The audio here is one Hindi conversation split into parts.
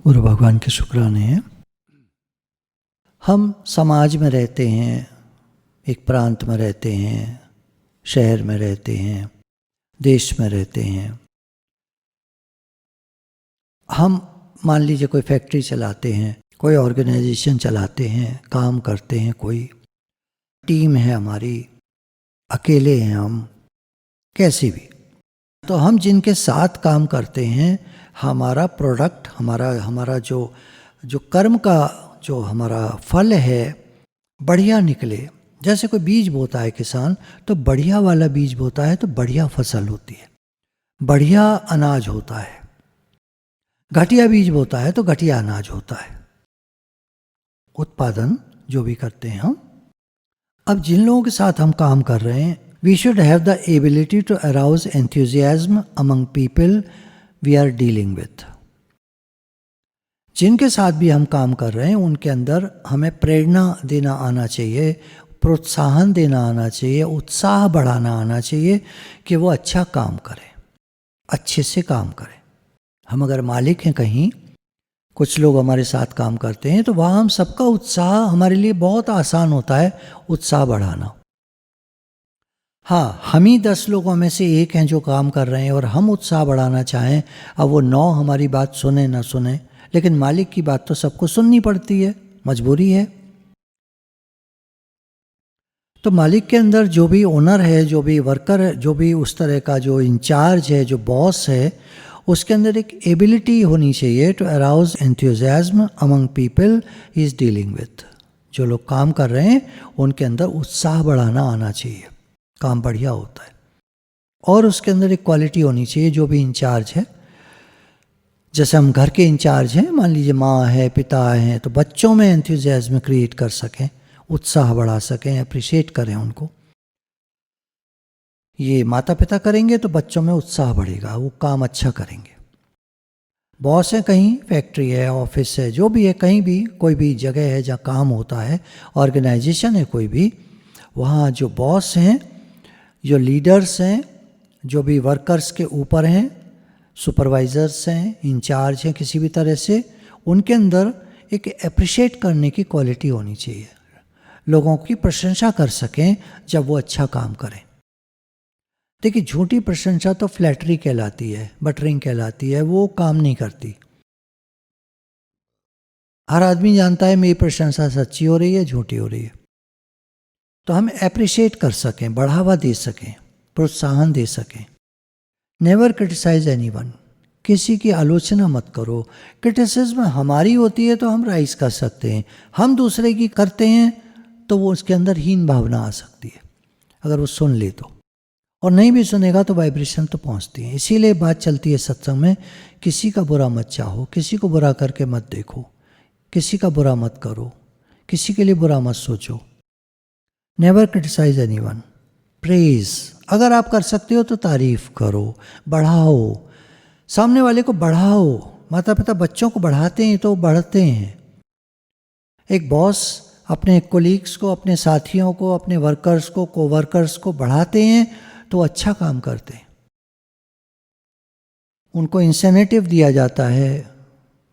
गुरु भगवान के शुक्राने हैं। हम समाज में रहते हैं, एक प्रांत में रहते हैं, शहर में रहते हैं, देश में रहते हैं। हम मान लीजिए कोई फैक्ट्री चलाते हैं, कोई ऑर्गेनाइजेशन चलाते हैं, काम करते हैं, कोई टीम है हमारी, अकेले हैं हम, कैसी भी। तो हम जिनके साथ काम करते हैं, हमारा प्रोडक्ट, हमारा जो कर्म का जो हमारा फल है बढ़िया निकले। जैसे कोई बीज बोता है किसान, तो बढ़िया वाला बीज बोता है तो बढ़िया फसल होती है, बढ़िया अनाज होता है। घटिया बीज बोता है तो घटिया अनाज होता है। उत्पादन जो भी करते हैं हम। अब जिन लोगों के साथ हम काम कर रहे हैं, we should have the ability to arouse enthusiasm among people we are dealing with. जिनके साथ भी हम काम कर रहे हैं उनके अंदर हमें प्रेरणा देना आना चाहिए, प्रोत्साहन देना आना चाहिए, उत्साह बढ़ाना आना चाहिए कि वो अच्छा काम करें, अच्छे से काम करें। हम अगर मालिक हैं कहीं, कुछ लोग हमारे साथ काम करते हैं, तो वहाँ हम सबका उत्साह, हमारे लिए बहुत आसान होता है उत्साह बढ़ाना। हाँ, हम ही 10 लोगों में से एक हैं जो काम कर रहे हैं और हम उत्साह बढ़ाना चाहें, अब वो 9 हमारी बात सुने ना सुने, लेकिन मालिक की बात तो सबको सुननी पड़ती है, मजबूरी है। तो मालिक के अंदर जो भी ओनर है, जो भी वर्कर है, जो भी उस तरह का जो इंचार्ज है, जो बॉस है, उसके अंदर एक एबिलिटी होनी चाहिए to arouse enthusiasm among people he is dealing with. जो लोग काम कर रहे हैं उनके अंदर उत्साह बढ़ाना आना चाहिए, काम बढ़िया होता है। और उसके अंदर एक क्वालिटी होनी चाहिए, जो भी इंचार्ज है, जैसे हम घर के इंचार्ज हैं, मान लीजिए माँ है, पिता हैं, तो बच्चों में एंथुजियाज्म क्रिएट कर सकें, उत्साह बढ़ा सकें, अप्रिशिएट करें उनको। ये माता पिता करेंगे तो बच्चों में उत्साह बढ़ेगा, वो काम अच्छा करेंगे। बॉस है, कहीं फैक्ट्री है, ऑफिस है, जो भी है, कहीं भी कोई भी जगह है जहाँ काम होता है, ऑर्गेनाइजेशन है कोई भी, वहाँ जो बॉस हैं, जो लीडर्स हैं, जो भी वर्कर्स के ऊपर हैं, सुपरवाइजर्स हैं, इंचार्ज हैं किसी भी तरह से, उनके अंदर एक अप्रिशिएट करने की क्वालिटी होनी चाहिए, लोगों की प्रशंसा कर सकें जब वो अच्छा काम करें। देखिए, झूठी प्रशंसा तो फ्लैटरी कहलाती है, बटरिंग कहलाती है, वो काम नहीं करती। हर आदमी जानता है मेरी प्रशंसा सच्ची हो रही है, झूठी हो रही है। तो हम अप्रिशिएट कर सकें, बढ़ावा दे सकें, प्रोत्साहन दे सकें। नेवर क्रिटिसाइज एनीवन, किसी की आलोचना मत करो। क्रिटिसिज्म हमारी होती है तो हम राइज कर सकते हैं, हम दूसरे की करते हैं तो वो उसके अंदर हीन भावना आ सकती है, अगर वो सुन ले तो। और नहीं भी सुनेगा तो वाइब्रेशन तो पहुंचती है। इसीलिए बात चलती है सत्संग में, किसी का बुरा मत चाहो, किसी को बुरा करके मत देखो, किसी का बुरा मत करो, किसी के लिए बुरा मत सोचो। नेवर क्रिटिसाइज एनीवन, प्रेज, अगर आप कर सकते हो तो तारीफ करो, बढ़ाओ, सामने वाले को बढ़ाओ। माता पिता बच्चों को बढ़ाते हैं तो बढ़ते हैं। एक बॉस अपने कोलीग्स को, अपने साथियों को, अपने वर्कर्स को, कोवर्कर्स को बढ़ाते हैं तो अच्छा काम करते हैं। उनको इंसेंटिव दिया जाता है,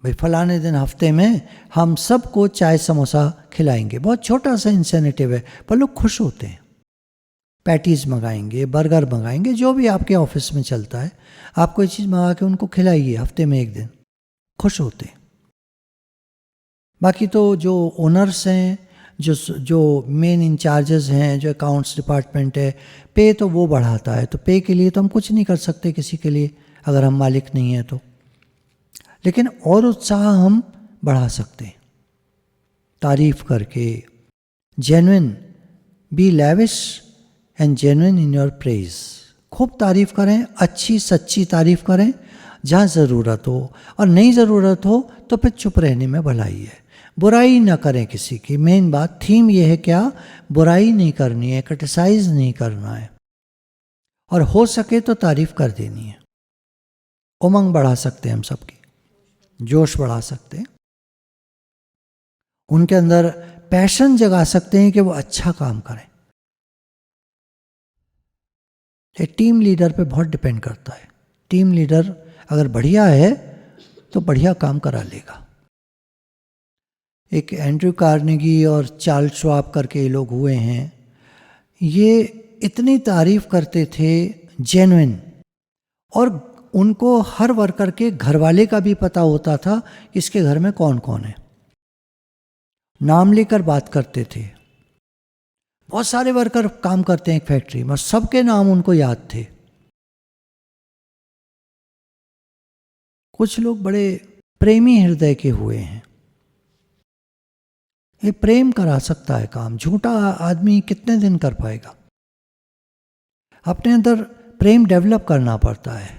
भाई फलाने दिन हफ्ते में हम सबको चाय समोसा खिलाएंगे। बहुत छोटा सा इंसेंटिव है, पर लोग खुश होते हैं। पैटीज मंगाएंगे, बर्गर मंगाएंगे, जो भी आपके ऑफिस में चलता है, आप कोई चीज़ मंगा के उनको खिलाइए हफ्ते में एक दिन, खुश होते हैं। बाकी तो जो ओनर्स हैं, जो मेन इंचार्जेस हैं, जो अकाउंट्स डिपार्टमेंट है, पे तो वो बढ़ाता है, तो पे के लिए तो हम कुछ नहीं कर सकते किसी के लिए, अगर हम मालिक नहीं हैं तो। लेकिन और उत्साह हम बढ़ा सकते हैं तारीफ करके। Genuine, be lavish and genuine in your praise. खूब तारीफ करें, अच्छी सच्ची तारीफ करें जहाँ ज़रूरत हो, और नहीं ज़रूरत हो तो फिर चुप रहने में भलाई है। बुराई ना करें किसी की, मेन बात, थीम ये है क्या, बुराई नहीं करनी है, क्रिटिसाइज नहीं करना है, और हो सके तो तारीफ कर देनी है। उमंग बढ़ा सकते हैं हम सबकी, जोश बढ़ा सकते हैं, उनके अंदर पैशन जगा सकते हैं कि वो अच्छा काम करें। ये टीम लीडर पे बहुत डिपेंड करता है। टीम लीडर अगर बढ़िया है तो बढ़िया काम करा लेगा। एक एंड्रयू कार्नेगी और चार्ल्स श्वाब करके ये लोग हुए हैं, ये इतनी तारीफ करते थे जेन्युइन, और उनको हर वर्कर के घर वाले का भी पता होता था कि इसके घर में कौन कौन है, नाम लेकर बात करते थे। बहुत सारे वर्कर काम करते हैं एक फैक्ट्री में, सबके नाम उनको याद थे। कुछ लोग बड़े प्रेमी हृदय के हुए हैं, ये प्रेम करा सकता है काम, झूठा आदमी कितने दिन कर पाएगा। अपने अंदर प्रेम डेवलप करना पड़ता है।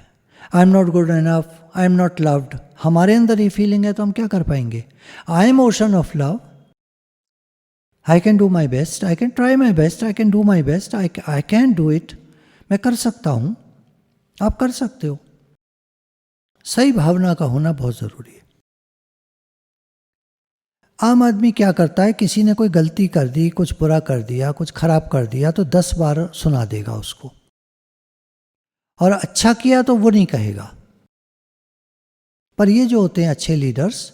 I am not good enough, I am not loved, हमारे अंदर ये फीलिंग है तो हम क्या कर पाएंगे। I am ocean of love, I can do my best, I can try my best, I can do my best, I can do it, मैं कर सकता हूँ, आप कर सकते हो। सही भावना का होना बहुत ज़रूरी है। आम आदमी क्या करता है, किसी ने कोई गलती कर दी, कुछ बुरा कर दिया, कुछ खराब कर दिया तो 10 बार सुना देगा उसको, और अच्छा किया तो वो नहीं कहेगा। पर ये जो होते हैं अच्छे लीडर्स,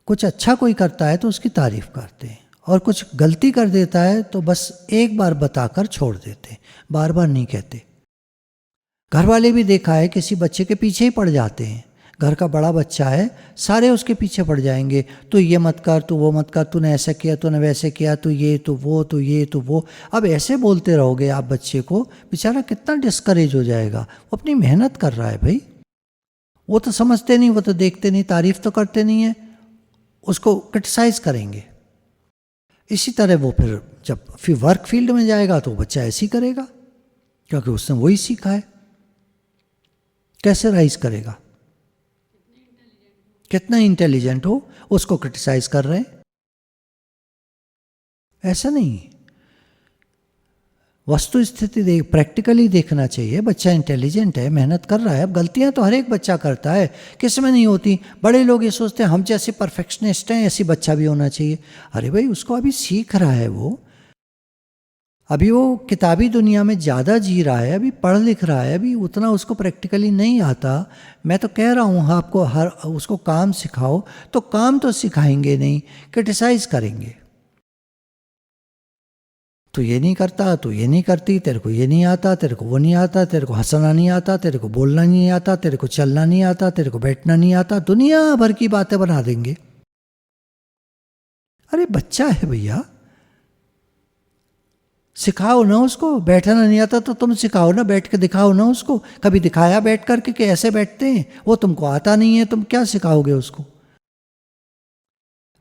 कुछ अच्छा कोई करता है तो उसकी तारीफ करते हैं, और कुछ गलती कर देता है तो बस एक बार बताकर छोड़ देते हैं, बार बार नहीं कहते। घर वाले भी देखा है, किसी बच्चे के पीछे ही पड़ जाते हैं। घर का बड़ा बच्चा है, सारे उसके पीछे पड़ जाएंगे, तो ये मत कर, तू वो मत कर, तूने ऐसा किया, तूने वैसे किया, तू ये तो वो, तो ये तो वो। अब ऐसे बोलते रहोगे आप बच्चे को, बेचारा कितना डिस्करेज हो जाएगा। वो अपनी मेहनत कर रहा है भाई, वो तो समझते नहीं, वो तो देखते नहीं, तारीफ तो करते नहीं है, उसको क्रिटिसाइज करेंगे। इसी तरह वो फिर वर्क फील्ड में जाएगा तो बच्चा ऐसे ही करेगा, क्योंकि उसने वही सीखा है। कैसे राइज करेगा, कितना इंटेलिजेंट हो, उसको क्रिटिसाइज कर रहे हैं। ऐसा नहीं, वस्तु स्थिति प्रैक्टिकली देखना चाहिए। बच्चा इंटेलिजेंट है, मेहनत कर रहा है। अब गलतियां तो हर एक बच्चा करता है, किस में नहीं होती। बड़े लोग ये सोचते हैं हम जैसे परफेक्शनिस्ट हैं, ऐसी बच्चा भी होना चाहिए। अरे भाई, उसको अभी सीख रहा है, वो अभी वो किताबी दुनिया में ज़्यादा जी रहा है, अभी पढ़ लिख रहा है, अभी उतना उसको प्रैक्टिकली नहीं आता। मैं तो कह रहा हूँ आपको, उसको काम सिखाओ, तो काम तो सिखाएंगे नहीं, क्रिटिसाइज करेंगे। तो ये नहीं करता, तो ये नहीं करती, तेरे को ये नहीं आता, तेरे को वो नहीं आता, तेरे को हंसना नहीं आता, तेरे को बोलना नहीं आता, तेरे को चलना नहीं आता, तेरे को बैठना नहीं आता, दुनिया भर की बातें बना देंगे। अरे बच्चा है भैया, सिखाओ ना उसको। बैठना नहीं आता तो तुम सिखाओ ना, बैठ के दिखाओ ना उसको। कभी दिखाया बैठ करके कि ऐसे बैठते हैं, वो तुमको आता नहीं है, तुम क्या सिखाओगे उसको।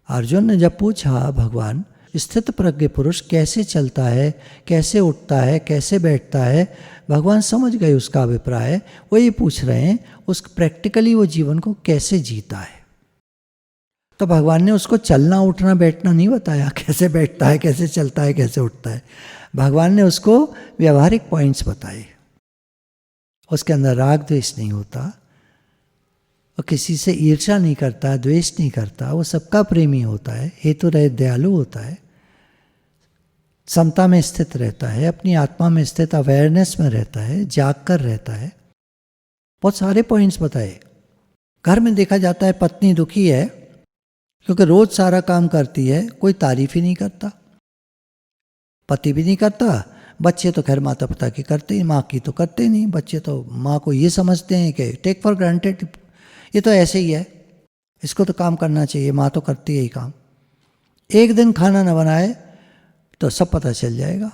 अर्जुन ने जब पूछा भगवान स्थित प्रज्ञ पुरुष कैसे चलता है, कैसे उठता है, कैसे बैठता है, भगवान समझ गए उसका अभिप्राय। वो ये पूछ रहे हैं उस प्रैक्टिकली वो जीवन को कैसे जीता है। तो भगवान ने उसको चलना उठना बैठना नहीं बताया, कैसे बैठता है, कैसे चलता है, कैसे उठता है। भगवान ने उसको व्यवहारिक पॉइंट्स बताए। उसके अंदर राग द्वेष नहीं होता, और किसी से ईर्ष्या नहीं करता, द्वेष नहीं करता, वो सबका प्रेमी होता है, हेतु रहित दयालु होता है, समता में स्थित रहता है, अपनी आत्मा में स्थित अवेयरनेस में रहता है, जाग कर रहता है। बहुत सारे पॉइंट्स बताए। घर में देखा जाता है पत्नी दुखी है क्योंकि रोज सारा काम करती है, कोई तारीफ ही नहीं करता, पति भी नहीं करता। बच्चे तो खैर माता पिता की करते ही, माँ की तो करते नहीं। बच्चे तो माँ को ये समझते हैं कि टेक फॉर ग्रांटेड, ये तो ऐसे ही है, इसको तो काम करना चाहिए, माँ तो करती है ही काम। एक दिन खाना न बनाए तो सब पता चल जाएगा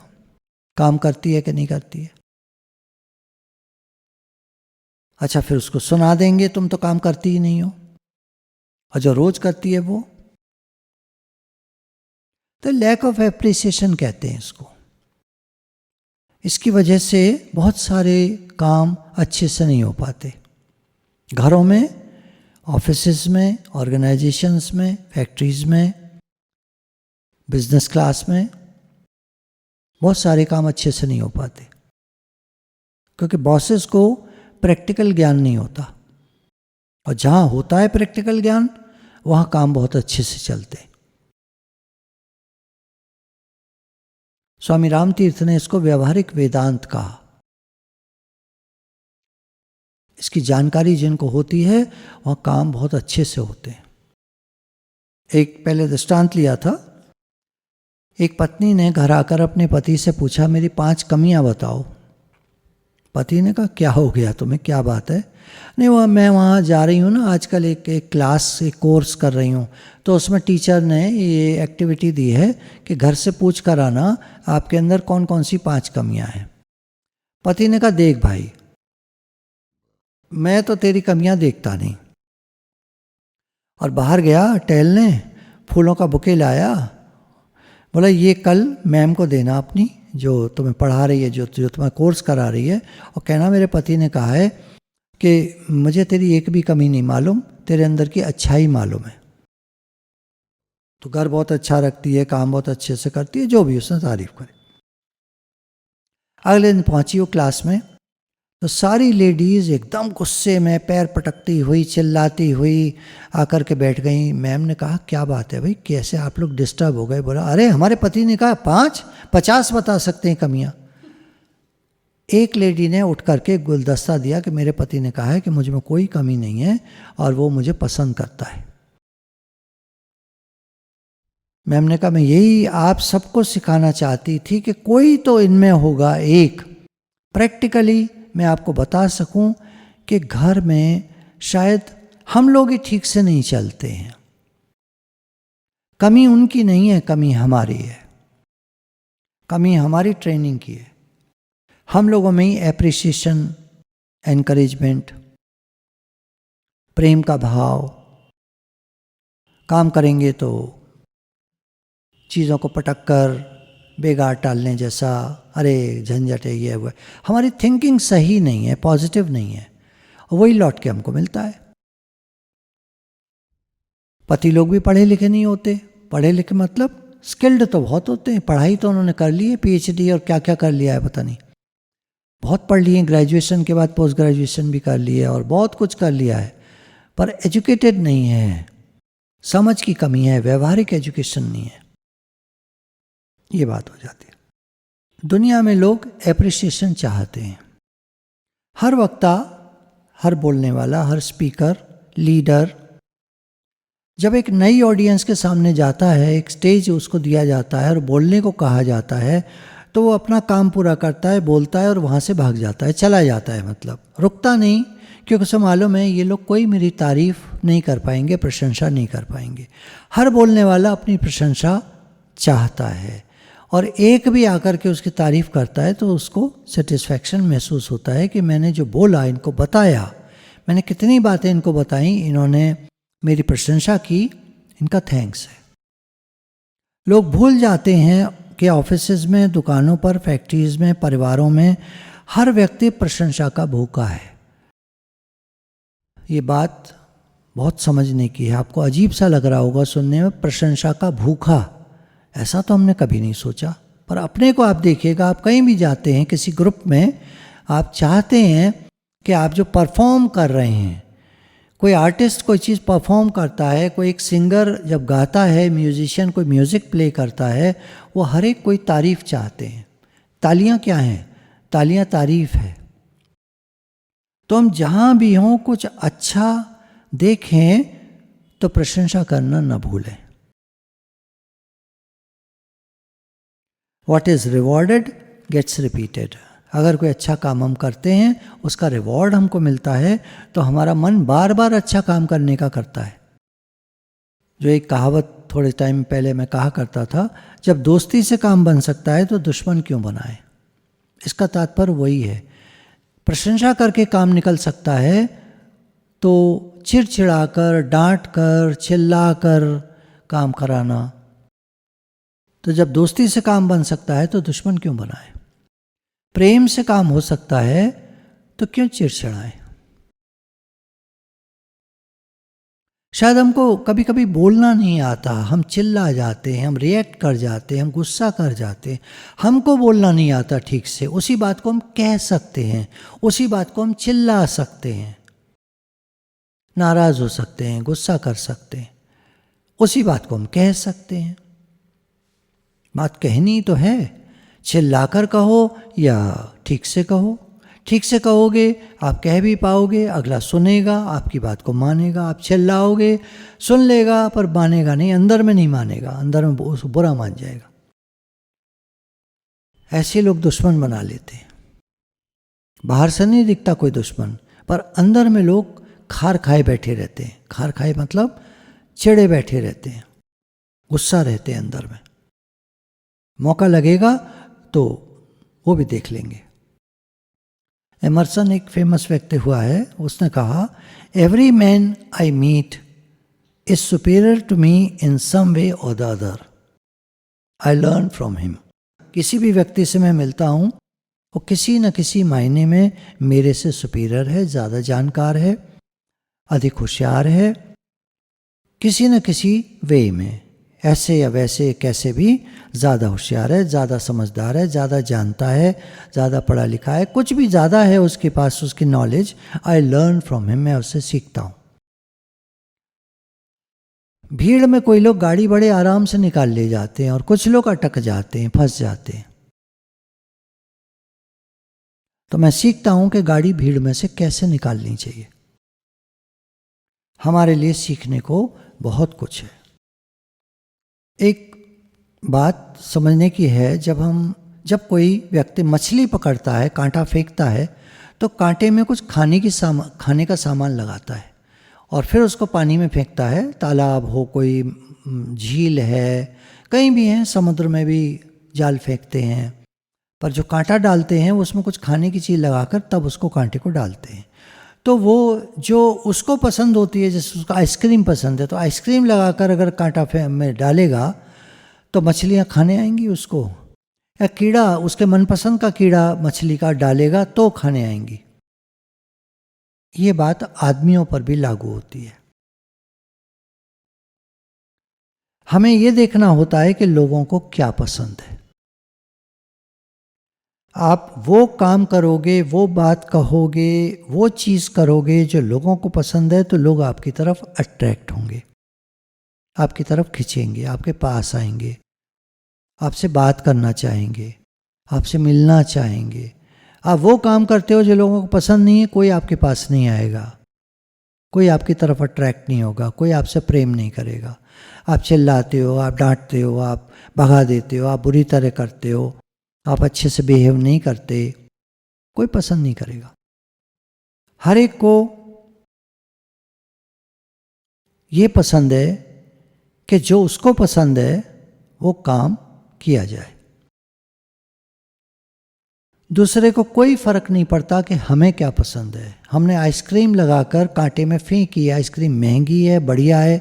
काम करती है कि नहीं करती है। अच्छा, फिर उसको सुना देंगे तुम तो काम करती ही नहीं हो, और जो रोज करती है वो, तो लैक ऑफ एप्रिसिएशन कहते हैं इसको। इसकी वजह से बहुत सारे काम अच्छे से नहीं हो पाते, घरों में, ऑफिसेज में, ऑर्गेनाइजेशंस में, फैक्ट्रीज में, बिजनेस क्लास में, बहुत सारे काम अच्छे से नहीं हो पाते क्योंकि बॉसेस को प्रैक्टिकल ज्ञान नहीं होता। और जहाँ होता है प्रैक्टिकल ज्ञान, वहाँ काम बहुत अच्छे से चलते हैं। स्वामी रामतीर्थ ने इसको व्यवहारिक वेदांत कहा। इसकी जानकारी जिनको होती है वहाँ काम बहुत अच्छे से होते हैं। एक पहले दृष्टांत लिया था, एक पत्नी ने घर आकर अपने पति से पूछा मेरी 5 कमियां बताओ। पति ने कहा क्या हो गया तुम्हें, क्या बात है? नहीं वह मैं वहाँ जा रही हूँ ना आजकल एक क्लास एक कोर्स कर रही हूँ, तो उसमें टीचर ने ये एक्टिविटी दी है कि घर से पूछ कर आना आपके अंदर कौन कौन सी 5 कमियां हैं। पति ने कहा देख भाई, मैं तो तेरी कमियां देखता नहीं, और बाहर गया टहलने, फूलों का बुके लाया, बोला ये कल मैम को देना अपनी जो तुम्हें पढ़ा रही है, जो तुम्हें कोर्स करा रही है, और कहना मेरे पति ने कहा है कि मुझे तेरी एक भी कमी नहीं मालूम, तेरे अंदर की अच्छाई मालूम है, तो घर बहुत अच्छा रखती है, काम बहुत अच्छे से करती है, जो भी उसने तारीफ करी। अगले दिन पहुंची वो क्लास में, तो सारी लेडीज एकदम गुस्से में पैर पटकती हुई चिल्लाती हुई आकर के बैठ गई। मैम ने कहा क्या बात है भाई, कैसे आप लोग डिस्टर्ब हो गए? बोला अरे हमारे पति ने कहा 5 50 बता सकते हैं कमियां। एक लेडी ने उठ करके गुलदस्ता दिया कि मेरे पति ने कहा है कि मुझ में कोई कमी नहीं है और वो मुझे पसंद करता है। मैम ने कहा मैं यही आप सबको सिखाना चाहती थी कि कोई तो इनमें होगा एक, प्रैक्टिकली मैं आपको बता सकूं कि घर में शायद हम लोग ही ठीक से नहीं चलते हैं। कमी उनकी नहीं है, कमी हमारी है, कमी हमारी ट्रेनिंग की है। हम लोगों में ही एप्रिसिएशन, एनकरेजमेंट, प्रेम का भाव, काम करेंगे तो चीज़ों को पटक कर बेगार टालने जैसा, अरे झंझट है ये हुआ, हमारी थिंकिंग सही नहीं है, पॉजिटिव नहीं है, और वही लौट के हमको मिलता है। पति लोग भी पढ़े लिखे नहीं होते, पढ़े लिखे मतलब स्किल्ड तो बहुत होते हैं, पढ़ाई तो उन्होंने कर ली है, PhD और क्या क्या कर लिया है पता नहीं, बहुत पढ़ लिए, ग्रेजुएशन के बाद पोस्ट ग्रेजुएशन भी कर लिए और बहुत कुछ कर लिया है, पर एजुकेटेड नहीं है, समझ की कमी है, व्यवहारिक एजुकेशन नहीं है, ये बात हो जाती है। दुनिया में लोग एप्रिसिएशन चाहते हैं। हर वक्ता, हर बोलने वाला, हर स्पीकर, लीडर जब एक नई ऑडियंस के सामने जाता है, एक स्टेज उसको दिया जाता है और बोलने को कहा जाता है, तो वो अपना काम पूरा करता है, बोलता है और वहाँ से भाग जाता है, चला जाता है, मतलब रुकता नहीं, क्योंकि उसे मालूम है ये लोग कोई मेरी तारीफ नहीं कर पाएंगे, प्रशंसा नहीं कर पाएंगे। हर बोलने वाला अपनी प्रशंसा चाहता है, और एक भी आकर के उसकी तारीफ करता है तो उसको सेटिस्फैक्शन महसूस होता है कि मैंने जो बोला, इनको बताया, मैंने कितनी बातें इनको बताई, इन्होंने मेरी प्रशंसा की, इनका थैंक्स है। लोग भूल जाते हैं कि ऑफिसेज में, दुकानों पर, फैक्ट्रीज में, परिवारों में हर व्यक्ति प्रशंसा का भूखा है। ये बात बहुत समझने की है। आपको अजीब सा लग रहा होगा सुनने में, प्रशंसा का भूखा, ऐसा तो हमने कभी नहीं सोचा, पर अपने को आप देखिएगा, आप कहीं भी जाते हैं किसी ग्रुप में, आप चाहते हैं कि आप जो परफॉर्म कर रहे हैं, कोई आर्टिस्ट कोई चीज़ परफॉर्म करता है, कोई एक सिंगर जब गाता है, म्यूजिशियन कोई म्यूज़िक प्ले करता है, वो हर एक कोई तारीफ चाहते हैं। तालियां क्या हैं? तालियां तारीफ है। तो हम जहाँ भी हों कुछ अच्छा देखें तो प्रशंसा करना न भूलें। What is rewarded gets repeated। अगर कोई अच्छा काम हम करते हैं, उसका रिवॉर्ड हमको मिलता है, तो हमारा मन बार बार अच्छा काम करने का करता है। जो एक कहावत थोड़े टाइम पहले मैं कहा करता था, जब दोस्ती से काम बन सकता है तो दुश्मन क्यों बनाए। इसका तात्पर्य वही है। प्रशंसा करके काम निकल सकता है तो चिड़चिड़ाकर, डांट कर, चिल्ला कर काम कराना, तो जब दोस्ती से काम बन सकता है तो दुश्मन क्यों बनाए। प्रेम से काम हो सकता है तो क्यों चिड़चिड़ाए। शायद हमको कभी कभी बोलना नहीं आता, हम चिल्ला जाते हैं, हम रिएक्ट कर जाते हैं, हम गुस्सा कर जाते हैं, हमको बोलना नहीं आता ठीक से, उसी बात को हम कह सकते हैं, उसी बात को हम चिल्ला सकते हैं, नाराज हो सकते हैं, गुस्सा कर सकते हैं, उसी बात को हम कह सकते हैं। बात कहनी तो है, चिल्लाकर कहो या ठीक से कहो। ठीक से कहोगे, आप कह भी पाओगे, अगला सुनेगा, आपकी बात को मानेगा। आप चिल्लाओगे, सुन लेगा पर मानेगा नहीं, अंदर में नहीं मानेगा, अंदर में बुरा मान जाएगा। ऐसे लोग दुश्मन बना लेते हैं। बाहर से नहीं दिखता कोई दुश्मन, पर अंदर में लोग खार खाए बैठे रहते हैं। खार खाए मतलब चिड़े बैठे रहते हैं, गुस्सा रहते हैं अंदर में। मौका लगेगा तो वो भी देख लेंगे। एमर्सन एक फेमस व्यक्ति हुआ है, उसने कहा, every man I meet is superior to me in some way or the other, I learn from him. किसी भी व्यक्ति से मैं मिलता हूँ, वो किसी न किसी मायने में मेरे से सुपीरियर है, ज़्यादा जानकार है, अधिक होशियार है, किसी न किसी वे में, ऐसे या वैसे कैसे भी ज़्यादा होशियार है, ज़्यादा समझदार है, ज़्यादा जानता है, ज़्यादा पढ़ा लिखा है, कुछ भी ज़्यादा है उसके पास, उसकी knowledge. I learn from him, मैं उससे सीखता हूँ। भीड़ में कोई लोग गाड़ी बड़े आराम से निकाल ले जाते हैं और कुछ लोग अटक जाते हैं, फंस जाते हैं। तो मैं सीखता हूं कि गाड़ी भीड़ में से कैसे निकालनी चाहिए। हमारे लिए सीखने को बहुत कुछ है। एक बात समझने की है, जब कोई व्यक्ति मछली पकड़ता है, कांटा फेंकता है, तो कांटे में कुछ खाने का सामान लगाता है और फिर उसको पानी में फेंकता है। तालाब हो, कोई झील है, कहीं भी है, समुद्र में भी जाल फेंकते हैं, पर जो कांटा डालते हैं उसमें कुछ खाने की चीज़ लगाकर तब उसको कांटे को डालते हैं। तो वो जो उसको पसंद होती है, जैसे उसको आइसक्रीम पसंद है, तो आइसक्रीम लगाकर अगर कांटा में डालेगा तो मछलियाँ खाने आएंगी उसको, या कीड़ा, उसके मनपसंद का कीड़ा मछली का डालेगा तो खाने आएंगी। ये बात आदमियों पर भी लागू होती है। हमें ये देखना होता है कि लोगों को क्या पसंद है। आप वो काम करोगे, वो बात कहोगे, वो चीज़ करोगे जो लोगों को पसंद है, तो लोग आपकी तरफ अट्रैक्ट होंगे, आपकी तरफ खिंचेंगे, आपके पास आएंगे, आपसे बात करना चाहेंगे, आपसे मिलना चाहेंगे। आप वो काम करते हो जो लोगों को पसंद नहीं है, कोई आपके पास नहीं आएगा, कोई आपकी तरफ अट्रैक्ट नहीं होगा, कोई आपसे प्रेम नहीं करेगा। आप चिल्लाते हो, आप डांटते हो, आप भगा देते हो, आप बुरी तरह करते हो, आप अच्छे से बिहेव नहीं करते, कोई पसंद नहीं करेगा। हर एक को ये पसंद है कि जो उसको पसंद है वो काम किया जाए। दूसरे को कोई फर्क नहीं पड़ता कि हमें क्या पसंद है। हमने आइसक्रीम लगाकर कांटे में फेंकी, आइसक्रीम महंगी है, बढ़िया है,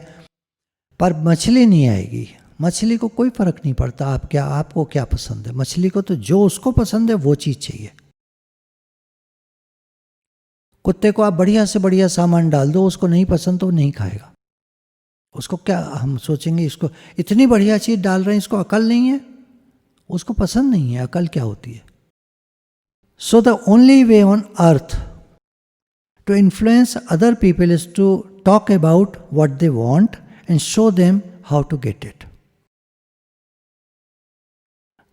पर मछली नहीं आएगी। मछली को कोई फर्क नहीं पड़ता आपको क्या पसंद है। मछली को तो जो उसको पसंद है वो चीज़ चाहिए। कुत्ते को आप बढ़िया से बढ़िया सामान डाल दो, उसको नहीं पसंद तो वो नहीं खाएगा। उसको क्या, हम सोचेंगे इसको इतनी बढ़िया चीज़ डाल रहे हैं, इसको अकल नहीं है, उसको पसंद नहीं है। अकल क्या होती है? So the only way on earth to influence other people is to talk about what they want and show them how to get it.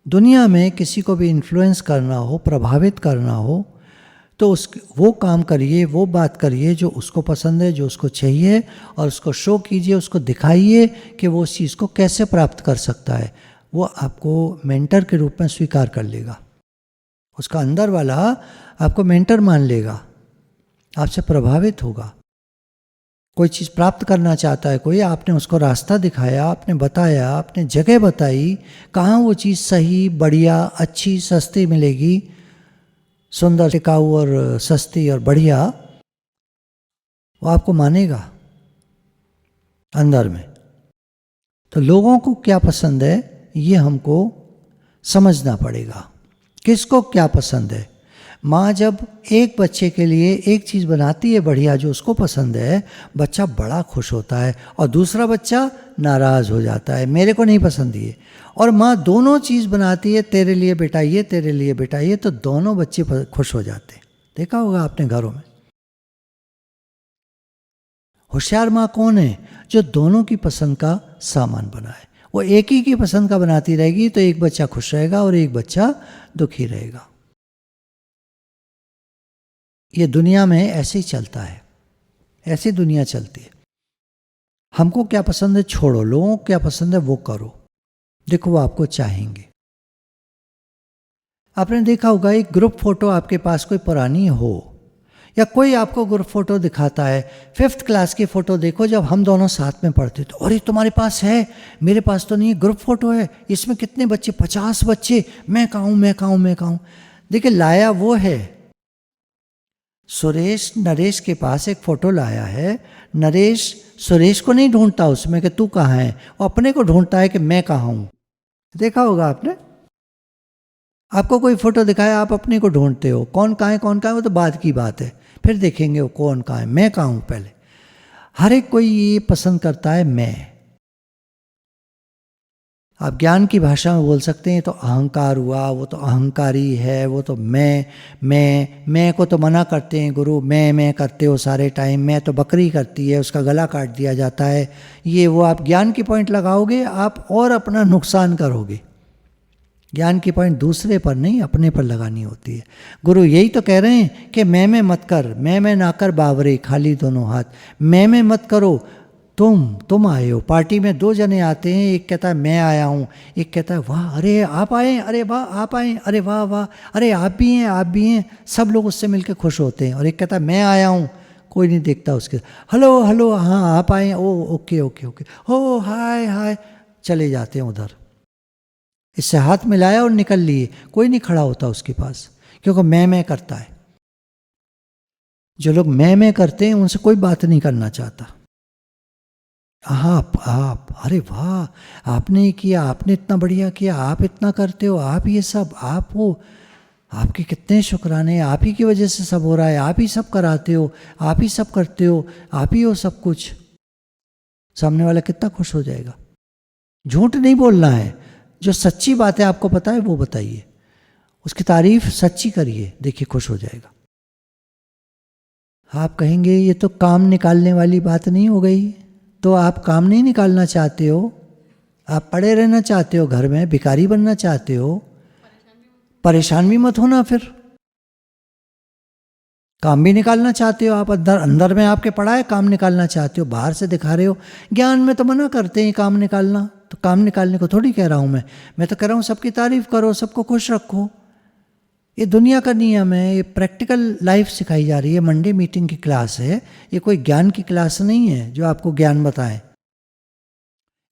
दुनिया में किसी को भी इन्फ्लुएंस करना हो, प्रभावित करना हो, तो वो काम करिए, वो बात करिए जो उसको पसंद है, जो उसको चाहिए, और उसको शो कीजिए, उसको दिखाइए कि वो उस चीज़ को कैसे प्राप्त कर सकता है। वो आपको मेंटर के रूप में स्वीकार कर लेगा। उसका अंदर वाला आपको मेंटर मान लेगा, आपसे प्रभावित होगा। कोई चीज़ प्राप्त करना चाहता है कोई, आपने उसको रास्ता दिखाया, आपने बताया, आपने जगह बताई, कहाँ वो चीज़ सही, बढ़िया, अच्छी, सस्ती मिलेगी, सुंदर, टिकाऊ और सस्ती और बढ़िया, वो आपको मानेगा अंदर में। तो लोगों को क्या पसंद है ये हमको समझना पड़ेगा, किसको क्या पसंद है। माँ जब एक बच्चे के लिए एक चीज़ बनाती है बढ़िया जो उसको पसंद है, बच्चा बड़ा खुश होता है, और दूसरा बच्चा नाराज़ हो जाता है, मेरे को नहीं पसंद ये। और माँ दोनों चीज़ बनाती है, तेरे लिए बेटा ये, तेरे लिए बेटा ये, तो दोनों बच्चे खुश हो जाते हैं। देखा होगा आपने घरों में। होशियार माँ कौन है? जो दोनों की पसंद का सामान बनाए। वो एक ही की पसंद का बनाती रहेगी तो एक बच्चा खुश रहेगा और एक बच्चा दुखी रहेगा। ये दुनिया में ऐसे ही चलता है, ऐसी दुनिया चलती है। हमको क्या पसंद है छोड़ो, लोगों को क्या पसंद है वो करो, देखो वो आपको चाहेंगे। आपने देखा होगा एक ग्रुप फोटो आपके पास कोई पुरानी हो, या कोई आपको ग्रुप फोटो दिखाता है, 5th क्लास की फ़ोटो देखो जब हम दोनों साथ में पढ़ते, तो अरे तुम्हारे पास है, मेरे पास तो नहीं है, ग्रुप फोटो है, इसमें कितने बच्चे, 50 बच्चे, मैं कहाँ हूँ, मैं कहाँ हूँ, मैं कहाँ हूँ। देखिए लाया वो है, सुरेश नरेश के पास एक फ़ोटो लाया है, नरेश सुरेश को नहीं ढूंढता उसमें कि तू कहाँ है, वो अपने को ढूंढता है कि मैं कहाँ हूँ। देखा होगा आपने, आपको कोई फोटो दिखाया, आप अपने को ढूंढते हो, कौन कहाँ है कौन कहाँ है वो तो बाद की बात है, फिर देखेंगे वो कौन कहाँ है, मैं कहाँ हूँ पहले। हर एक कोई ये पसंद करता है मैं। आप ज्ञान की भाषा में बोल सकते हैं तो अहंकार हुआ, वो तो अहंकारी है, वो तो मैं को तो मना करते हैं गुरु, मैं करते हो सारे टाइम, मैं तो बकरी करती है, उसका गला काट दिया जाता है, ये वो। आप ज्ञान की पॉइंट लगाओगे आप और अपना नुकसान करोगे। ज्ञान की पॉइंट दूसरे पर नहीं, अपने पर लगानी होती है। गुरु यही तो कह रहे हैं कि मैं मत कर, मैं ना कर बावरे खाली दोनों हाथ, मैं मत करो, तुम आए हो। पार्टी में 2 जने आते हैं, एक कहता है मैं आया हूँ, एक कहता है वाह अरे आप आए, अरे वाह आप आए, अरे वाह वाह, अरे आप भी हैं, आप भी हैं, सब लोग उससे मिलकर खुश होते हैं। और एक कहता है मैं आया हूँ, कोई नहीं देखता उसके, हेलो हेलो हाँ आप आए, ओ ओके ओके ओके, हो हाय हाय, चले जाते हैं उधर। इससे हाथ मिलाया और निकल लिए, कोई नहीं खड़ा होता उसके पास, क्योंकि मैं करता है। जो लोग मैं करते हैं उनसे कोई बात नहीं करना चाहता। आप अरे वाह आपने किया, आपने इतना बढ़िया किया, आप इतना करते हो, आप ये सब, आप वो, आपके कितने शुक्राने, आप ही की वजह से सब हो रहा है, आप ही सब कराते हो, आप ही सब करते हो, आप ही हो सब कुछ। सामने वाला कितना खुश हो जाएगा। झूठ नहीं बोलना है, जो सच्ची बात है आपको पता है वो बताइए, उसकी तारीफ सच्ची करिए, देखिए खुश हो जाएगा। आप कहेंगे ये तो काम निकालने वाली बात नहीं हो गई, तो आप काम नहीं निकालना चाहते हो, आप पड़े रहना चाहते हो घर में, भिखारी बनना चाहते हो, परेशान भी मत होना, फिर काम भी निकालना चाहते हो आप, अंदर में आपके पड़ा है, काम निकालना चाहते हो, बाहर से दिखा रहे हो। ज्ञान में तो मना करते हैं काम निकालना, तो काम निकालने को थोड़ी कह रहा हूँ मैं तो कह रहा हूँ सबकी तारीफ करो, सबको खुश रखो। ये दुनिया का नियम है, ये प्रैक्टिकल लाइफ सिखाई जा रही है। मंडे मीटिंग की क्लास है, ये कोई ज्ञान की क्लास नहीं है जो आपको ज्ञान बताएं।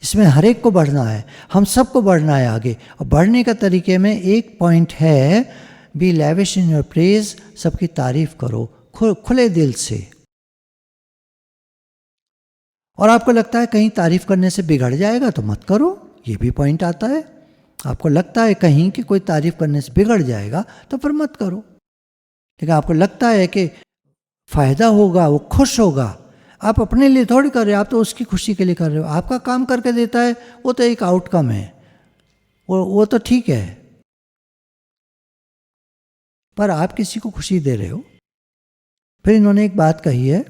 इसमें हर एक को बढ़ना है, हम सबको बढ़ना है आगे। और बढ़ने का तरीके में एक पॉइंट है, be lavish in your praise, सबकी तारीफ करो खुले दिल से। और आपको लगता है कहीं तारीफ करने से बिगड़ जाएगा तो मत करो, ये भी पॉइंट आता है। आपको लगता है कहीं कि कोई तारीफ करने से बिगड़ जाएगा तो फिर मत करो। लेकिन आपको लगता है कि फायदा होगा, वो खुश होगा, आप अपने लिए थोड़ी कर रहे हो, आप तो उसकी खुशी के लिए कर रहे हो। आपका काम करके देता है, वो तो एक आउटकम है, वो तो ठीक है, पर आप किसी को खुशी दे रहे हो। फिर इन्होंने एक बात कही है,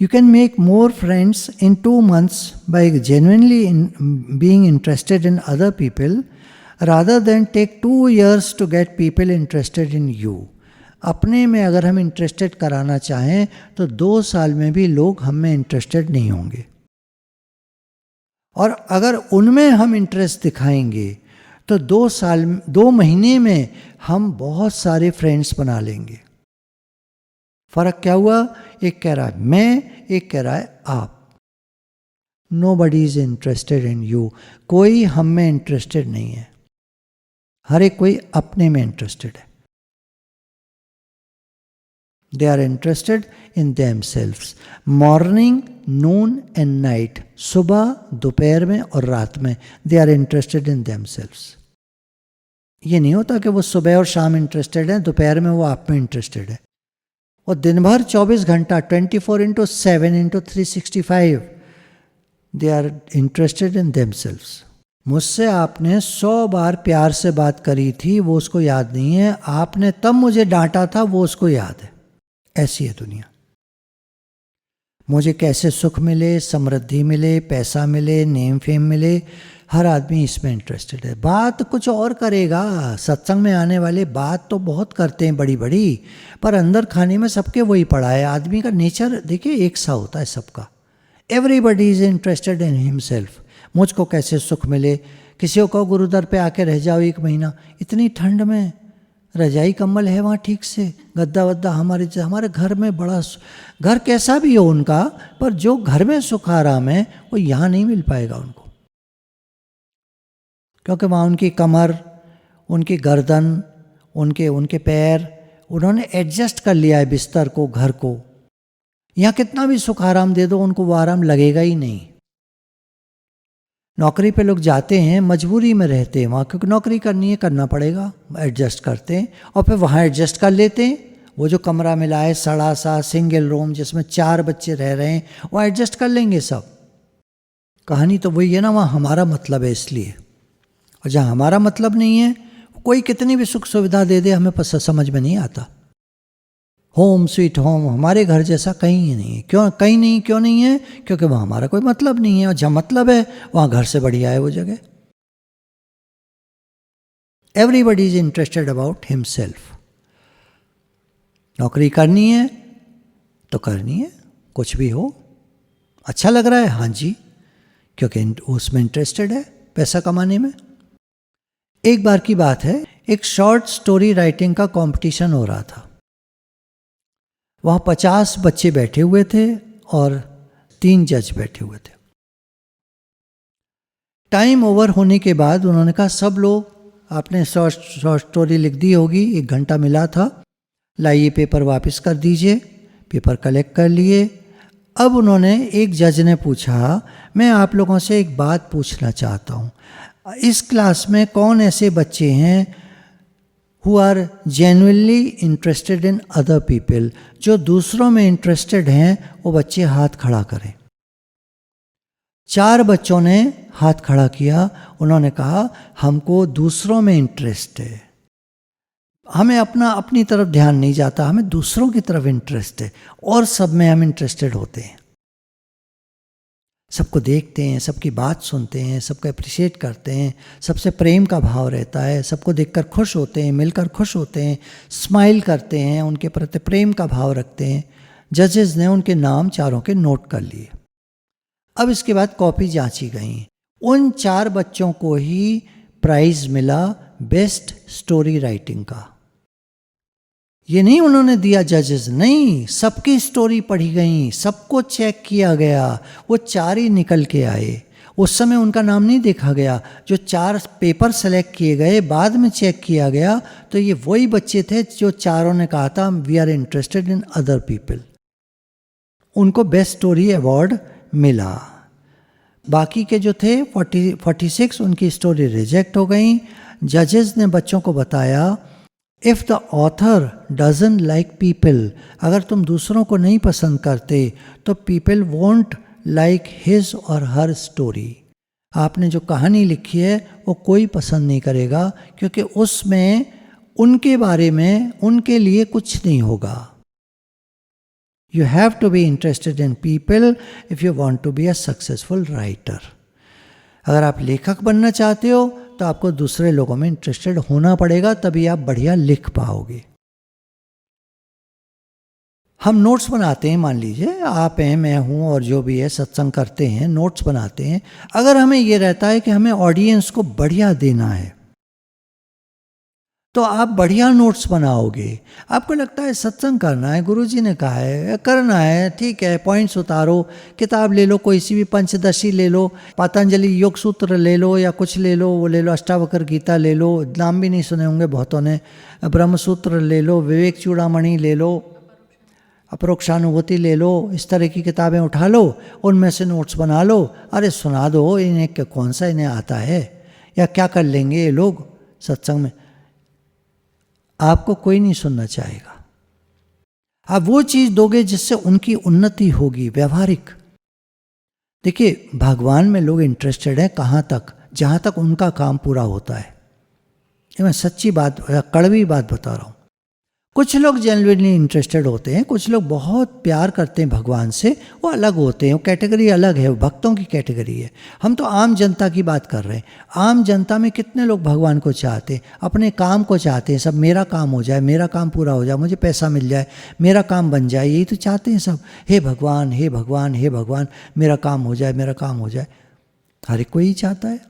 You can make more friends in 2 months by genuinely being interested in other people rather than take 2 years to get people interested in you. अपने में अगर हम इंटरेस्टेड कराना चाहें तो 2 साल में भी लोग हम में इंटरेस्टेड नहीं होंगे, और अगर उनमें हम इंटरेस्ट दिखाएंगे तो 2 महीने में हम बहुत सारे फ्रेंड्स बना लेंगे। फर्क क्या हुआ, एक कह रहा है मैं, एक कह रहा है आप। Nobody is interested in you, कोई हम में इंटरेस्टेड नहीं है, हर एक कोई अपने में इंटरेस्टेड है। They are interested in themselves. Morning, noon and night, सुबह, दोपहर में और रात में, they are interested in themselves. ये नहीं होता कि वो सुबह और शाम इंटरेस्टेड है, दोपहर में वो आप में इंटरेस्टेड है। और दिन भर 24 घंटा 24/7/365 they are interested in themselves. मुझसे आपने 100 बार प्यार से बात करी थी, वो उसको याद नहीं है, आपने तब मुझे डांटा था, वो उसको याद है। ऐसी है दुनिया। मुझे कैसे सुख मिले, समृद्धि मिले, पैसा मिले, नेम फेम मिले, हर आदमी इसमें इंटरेस्टेड है। बात कुछ और करेगा, सत्संग में आने वाले बात तो बहुत करते हैं बड़ी बड़ी, पर अंदर खाने में सबके वही पड़ा है। आदमी का नेचर देखिए एक सा होता है सबका। Everybody is interested in himself. मुझको कैसे सुख मिले, किसी को कहो गुरुद्वार पे आके रह जाओ 1 महीना, इतनी ठंड में रजाई कम्बल है वहाँ ठीक से, गद्दा वद्दा हमारे घर में बड़ा, घर कैसा भी हो उनका, पर जो घर में सुख आराम है वो यहाँ नहीं मिल पाएगा उनको, क्योंकि वहाँ उनकी कमर, उनकी गर्दन, उनके पैर, उन्होंने एडजस्ट कर लिया है बिस्तर को, घर को। यहाँ कितना भी सुख आराम दे दो उनको वो आराम लगेगा ही नहीं। नौकरी पे लोग जाते हैं, मजबूरी में रहते हैं वहाँ, क्योंकि नौकरी करनी है, करना पड़ेगा, एडजस्ट करते हैं और फिर वहाँ एडजस्ट कर लेते हैं। वो जो कमरा मिला है सड़ा सा सिंगल रूम जिसमें 4 बच्चे रह रहे हैं, वहाँ एडजस्ट कर लेंगे सब। कहानी तो वही है ना, वहाँ हमारा मतलब है इसलिए। और जहाँ हमारा मतलब नहीं है, कोई कितनी भी सुख सुविधा दे दे हमें समझ में नहीं आता। होम स्वीट होम, हमारे घर जैसा कहीं नहीं है। क्यों नहीं है? क्योंकि वहाँ हमारा कोई मतलब नहीं है, और जहाँ मतलब है वहाँ घर से बढ़िया है वो जगह। Everybody is interested about himself. नौकरी करनी है तो करनी है, कुछ भी हो, अच्छा लग रहा है, हाँ जी, क्योंकि उसमें इंटरेस्टेड है, पैसा कमाने में। एक बार की बात है, एक शॉर्ट स्टोरी राइटिंग का कंपटीशन हो रहा था। वहाँ 50 बच्चे बैठे हुए थे और 3 जज बैठे हुए थे। टाइम ओवर होने के बाद उन्होंने कहा सब लोग आपने शॉर्ट स्टोरी लिख दी होगी, 1 घंटा मिला था, लाइए पेपर वापस कर दीजिए। पेपर कलेक्ट कर लिए। अब उन्होंने, एक जज ने पूछा, मैं आप लोगों से एक बात पूछना चाहता हूँ, इस क्लास में कौन ऐसे बच्चे हैं who are genuinely interested in other people, जो दूसरों में इंटरेस्टेड हैं, वो बच्चे हाथ खड़ा करें। 4 बच्चों ने हाथ खड़ा किया। उन्होंने कहा हमको दूसरों में इंटरेस्ट है, हमें अपनी तरफ ध्यान नहीं जाता, हमें दूसरों की तरफ इंटरेस्ट है, और सब में हम इंटरेस्टेड होते हैं। सबको देखते हैं, सबकी बात सुनते हैं, सबको अप्रिशिएट करते हैं, सबसे प्रेम का भाव रहता है, सबको देखकर खुश होते हैं, मिलकर खुश होते हैं, स्माइल करते हैं, उनके प्रति प्रेम का भाव रखते हैं। जजेस ने उनके नाम 4 के नोट कर लिए। अब इसके बाद कॉपी जांची गई। उन 4 बच्चों को ही प्राइज मिला बेस्ट स्टोरी राइटिंग का। ये नहीं उन्होंने दिया जजेस, नहीं, सबकी स्टोरी पढ़ी गई, सबको चेक किया गया, वो 4 ही निकल के आए। उस समय उनका नाम नहीं देखा गया। जो 4 पेपर सेलेक्ट किए गए, बाद में चेक किया गया, तो ये वही बच्चे थे जो 4 ने कहा था we are interested in other people. उनको बेस्ट स्टोरी अवार्ड मिला। बाकी के जो थे 46 उनकी स्टोरी रिजेक्ट हो गई। जजेस ने बच्चों को बताया, if the author doesn't like people, अगर तुम दूसरों को नहीं पसंद करते तो पीपल वोंट लाइक हिज और हर स्टोरी। आपने जो कहानी लिखी है वो कोई पसंद नहीं करेगा, क्योंकि उसमें उनके बारे में, उनके लिए कुछ नहीं होगा। You have to be interested in people if you want to be a successful writer. अगर आप लेखक बनना चाहते हो तो आपको दूसरे लोगों में इंटरेस्टेड होना पड़ेगा, तभी आप बढ़िया लिख पाओगे। हम नोट्स बनाते हैं, मान लीजिए आप हैं, मैं हूं, और जो भी है सत्संग करते हैं, नोट्स बनाते हैं। अगर हमें ये रहता है कि हमें ऑडियंस को बढ़िया देना है, तो आप बढ़िया नोट्स बनाओगे। आपको लगता है सत्संग करना है, गुरुजी ने कहा है करना है, ठीक है, पॉइंट्स उतारो, किताब ले लो, कोई सी भी पंचदशी ले लो, पतंजलि योग सूत्र ले लो, या कुछ ले लो, वो ले लो, अष्टावक्र गीता ले लो, नाम भी नहीं सुने होंगे बहुतों ने, ब्रह्मसूत्र ले लो, विवेक चूड़ामणि ले लो, अपरोक्षानुभूति ले लो, इस तरह की किताबें उठा लो, उनमें से नोट्स बना लो। अरे सुना दो इन्हें, कौन सा इन्हें आता है, या क्या कर लेंगे ये लोग सत्संग में। आपको कोई नहीं सुनना चाहेगा। आप वो चीज दोगे जिससे उनकी उन्नति होगी, व्यवहारिक। देखिए, भगवान में लोग इंटरेस्टेड हैं कहाँ तक, जहाँ तक उनका काम पूरा होता है। ये मैं सच्ची बात, कड़वी बात बता रहा हूँ। कुछ लोग जेन्युइनली इंटरेस्टेड होते हैं, कुछ लोग बहुत प्यार करते हैं भगवान से, वो अलग होते हैं, वो कैटेगरी अलग है, वो भक्तों की कैटेगरी है। हम तो आम जनता की बात कर रहे हैं। आम जनता में कितने लोग भगवान को चाहते हैं, अपने काम को चाहते हैं, सब मेरा काम हो जाए, मेरा काम पूरा हो जाए, मुझे पैसा मिल जाए, मेरा काम बन जाए, यही तो चाहते हैं सब। हे भगवान, हे भगवान, हे भगवान, मेरा काम हो जाए, मेरा काम हो जाए। हर एक कोई ही चाहता है।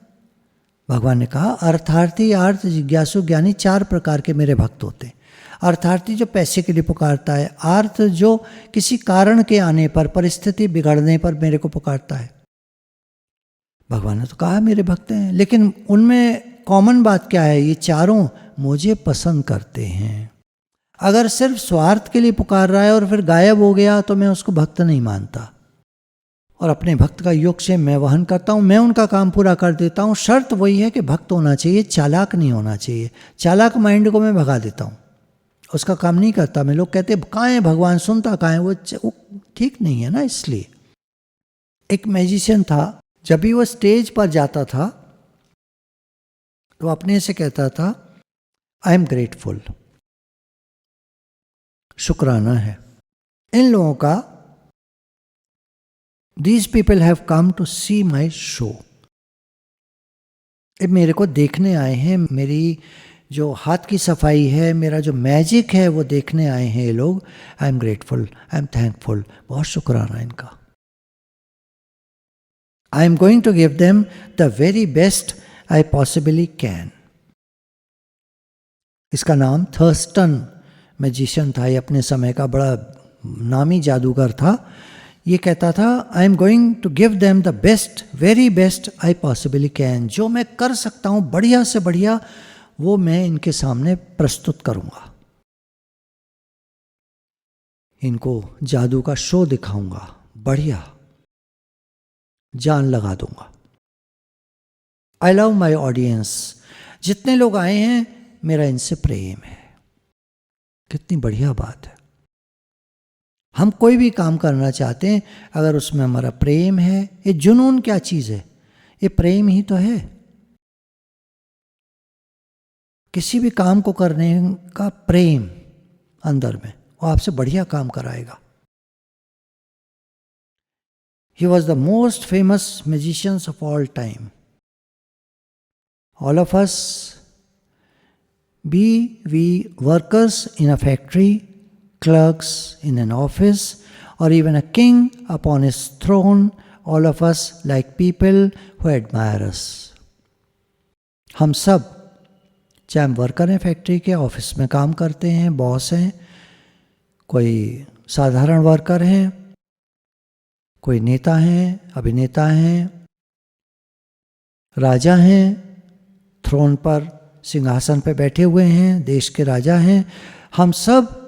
भगवान ने कहा अर्थार्थी, अर्थ जिज्ञासु, ज्ञानी, 4 प्रकार के मेरे भक्त होते हैं। अर्थार्थी जो पैसे के लिए पुकारता है, अर्थ जो किसी कारण के आने पर, परिस्थिति बिगड़ने पर मेरे को पुकारता है। भगवान ने तो कहा मेरे भक्त हैं, लेकिन उनमें कॉमन बात क्या है, ये चारों मुझे पसंद करते हैं। अगर सिर्फ स्वार्थ के लिए पुकार रहा है और फिर गायब हो गया तो मैं उसको भक्त नहीं मानता। और अपने भक्त का योग से मैं वहन करता हूँ, मैं उनका काम पूरा कर देता हूँ। शर्त वही है कि भक्त होना चाहिए, चालाक नहीं होना चाहिए। चालाक माइंड को मैं भगा देता हूँ, उसका काम नहीं करता मैं। लोग कहते हैं कहाँ है भगवान, सुनता कहाँ है, वो ठीक नहीं है ना। इसलिए एक मैजिशियन था, जब भी वो स्टेज पर जाता था तो अपने से कहता था आई एम ग्रेटफुल, शुक्राना है इन लोगों का, These people have come to see my show. ये मेरे को देखने आए हैं, मेरी जो हाथ की सफाई है, मेरा जो मैजिक है वो देखने आए हैं ये लोग। I am grateful, I am thankful, बहुत शुक्राना इनका। I am going to give them the very best I possibly can. इसका नाम थर्स्टन मैजिशियन था, ये अपने समय का बड़ा नामी जादूगर था। ये कहता था I am going to give them the best, very best I possibly can. जो मैं कर सकता हूँ बढ़िया से बढ़िया, वो मैं इनके सामने प्रस्तुत करूंगा, इनको जादू का शो दिखाऊंगा, बढ़िया जान लगा दूंगा। आई लव माई ऑडियंस, जितने लोग आए हैं मेरा इनसे प्रेम है। कितनी बढ़िया बात है। हम कोई भी काम करना चाहते हैं, अगर उसमें हमारा प्रेम है, ये जुनून क्या चीज़ है, ये प्रेम ही तो है। किसी भी काम को करने का प्रेम अंदर में, वो आपसे बढ़िया काम कराएगा। He was the most famous magicians of all time. All of us, be we workers in a factory, clerks in an office, or even a king upon his throne, all of us like people who admire us. हम सब, चाहे हम वर्कर हैं फैक्ट्री के, ऑफिस में काम करते हैं, बॉस हैं, कोई साधारण वर्कर हैं, कोई नेता हैं, अभिनेता हैं, राजा हैं, थ्रोन पर सिंहासन पर बैठे हुए हैं, देश के राजा हैं। हम सब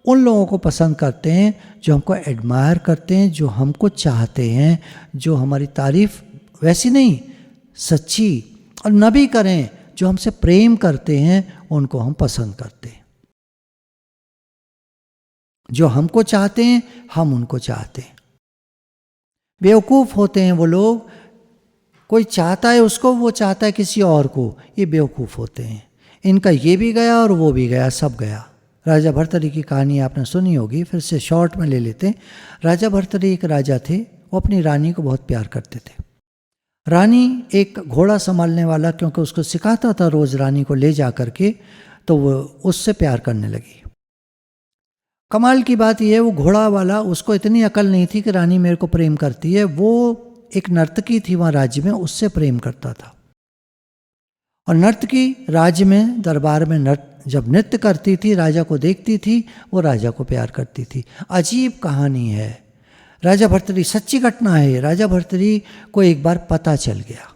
उन लोगों को पसंद करते हैं जो हमको एडमायर करते हैं, जो हमको चाहते हैं, जो हमारी तारीफ वैसी नहीं सच्ची और न भी करें, जो हमसे प्रेम करते हैं, उनको हम पसंद करते हैं। जो हमको चाहते हैं हम उनको चाहते हैं। बेवकूफ़ होते हैं वो लोग, कोई चाहता है उसको, वो चाहता है किसी और को, ये बेवकूफ़ होते हैं। इनका ये भी गया और वो भी गया, सब गया। राजा भर्तृहरि की कहानी आपने सुनी होगी, फिर से शॉर्ट में ले लेते हैं। राजा भर्तृहरि एक राजा थे, वो अपनी रानी को बहुत प्यार करते थे। रानी एक घोड़ा संभालने वाला, क्योंकि उसको सिखाता था रोज़ रानी को ले जा करके, तो वो उससे प्यार करने लगी। कमाल की बात यह है, वो घोड़ा वाला, उसको इतनी अकल नहीं थी कि रानी मेरे को प्रेम करती है। वो एक नर्तकी थी वहाँ राज्य में, उससे प्रेम करता था। और नर्तकी राज्य में, दरबार में जब नृत्य करती थी, राजा को देखती थी, वो राजा को प्यार करती थी। अजीब कहानी है, राजा भर्तृहरि, सच्ची घटना है। राजा भर्तृहरि को एक बार पता चल गया,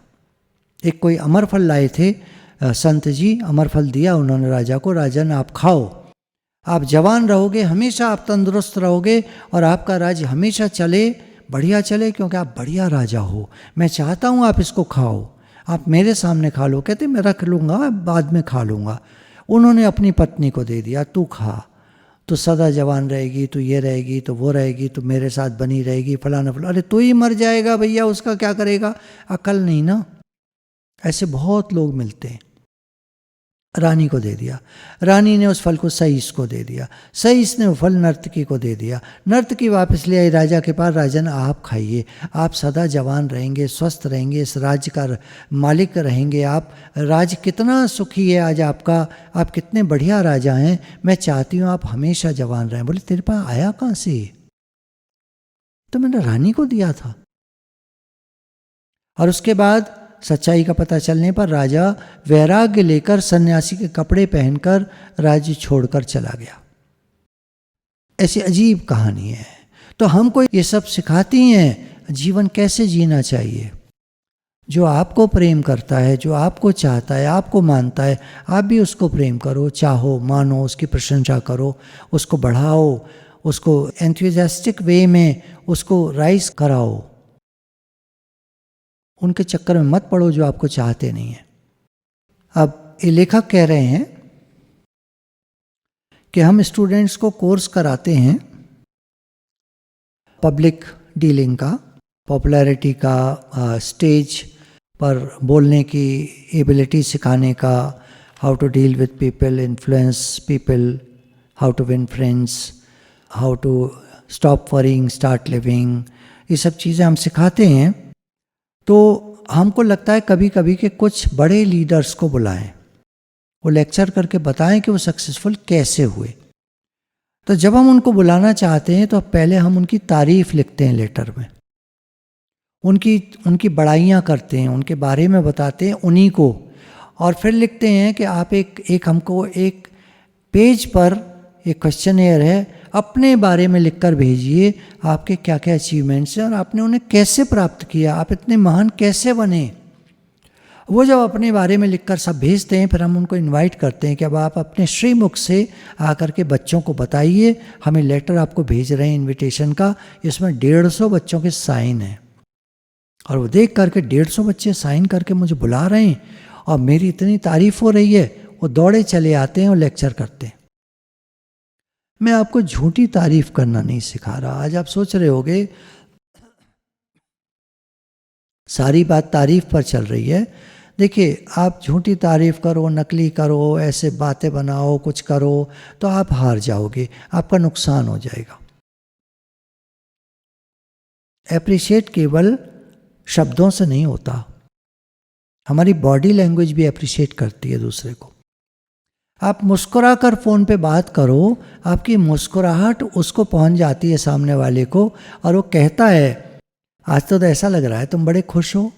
एक कोई अमरफल लाए थे संत जी, अमरफल दिया उन्होंने राजा को। राजा ने आप खाओ, आप जवान रहोगे, हमेशा आप तंदुरुस्त रहोगे और आपका राज्य हमेशा चले, बढ़िया चले, क्योंकि आप बढ़िया राजा हो। मैं चाहता हूँ आप इसको खाओ, आप मेरे सामने खा लो। कहते मैं रख लूँगा, बाद में खा लूँगा। उन्होंने अपनी पत्नी को दे दिया, तू खा, तो सदा जवान रहेगी, तो ये रहेगी, तो वो रहेगी, तो मेरे साथ बनी रहेगी, फलाना फलाना। अरे तू ही मर जाएगा भैया, उसका क्या करेगा? अकल नहीं ना। ऐसे बहुत लोग मिलते हैं। रानी को दे दिया। रानी ने उस फल को सईस को दे दिया। सईस ने वो फल नर्तकी को दे दिया। नर्तकी वापस ले आई राजा के पास। राजा ने, आप खाइए, आप सदा जवान रहेंगे, स्वस्थ रहेंगे, इस राज्य का मालिक रहेंगे आप। राज्य कितना सुखी है आज आपका, आप कितने बढ़िया राजा हैं, मैं चाहती हूँ आप हमेशा जवान रहें। बोले, तेरे पास आया कहाँ से? तो मैंने रानी को दिया था। और उसके बाद सच्चाई का पता चलने पर राजा वैराग्य लेकर सन्यासी के कपड़े पहनकर राज्य छोड़कर चला गया। ऐसी अजीब कहानी है। तो हमको ये सब सिखाती हैं जीवन कैसे जीना चाहिए। जो आपको प्रेम करता है, जो आपको चाहता है, आपको मानता है, आप भी उसको प्रेम करो, चाहो, मानो, उसकी प्रशंसा करो, उसको बढ़ाओ, उसको एंथुसियास्टिक वे में उसको राइज कराओ। उनके चक्कर में मत पड़ो जो आपको चाहते नहीं है। अब ये लेखक कह रहे हैं कि हम स्टूडेंट्स को कोर्स कराते हैं पब्लिक डीलिंग का, पॉपुलैरिटी का, स्टेज पर बोलने की एबिलिटी सिखाने का, how to deal with people, influence people, how to win friends, how to stop worrying, start living, ये सब चीज़ें हम सिखाते हैं। तो हमको लगता है कभी कभी कि कुछ बड़े लीडर्स को बुलाएं, वो लेक्चर करके बताएं कि वो सक्सेसफुल कैसे हुए। तो जब हम उनको बुलाना चाहते हैं तो पहले हम उनकी तारीफ लिखते हैं लेटर में, उनकी बड़ाइयाँ करते हैं, उनके बारे में बताते हैं उन्हीं को, और फिर लिखते हैं कि आप एक हमको एक पेज पर एक क्वेश्चनेयर है, अपने बारे में लिखकर भेजिए, आपके क्या क्या अचीवमेंट्स हैं और आपने उन्हें कैसे प्राप्त किया, आप इतने महान कैसे बने। वो जब अपने बारे में लिखकर सब भेजते हैं, फिर हम उनको इनवाइट करते हैं कि अब आप अपने श्रीमुख से आकर के बच्चों को बताइए, हमें लेटर आपको भेज रहे हैं इनविटेशन का, इसमें 150 बच्चों के साइन हैं। और वो देख करके 150 बच्चे साइन करके मुझे बुला रहे हैं और मेरी इतनी तारीफ हो रही है, वो दौड़े चले आते हैं और लेक्चर करते हैं। मैं आपको झूठी तारीफ करना नहीं सिखा रहा। आज आप सोच रहे होगे सारी बात तारीफ पर चल रही है। देखिए, आप झूठी तारीफ करो, नकली करो, ऐसे बातें बनाओ, कुछ करो, तो आप हार जाओगे, आपका नुकसान हो जाएगा। एप्रिशिएट केवल शब्दों से नहीं होता, हमारी बॉडी लैंग्वेज भी एप्रिशिएट करती है दूसरे को। आप मुस्कुरा कर फ़ोन पे बात करो, आपकी मुस्कुराहट उसको पहुंच जाती है सामने वाले को, और वो कहता है आज तो ऐसा लग रहा है तुम बड़े खुश हो।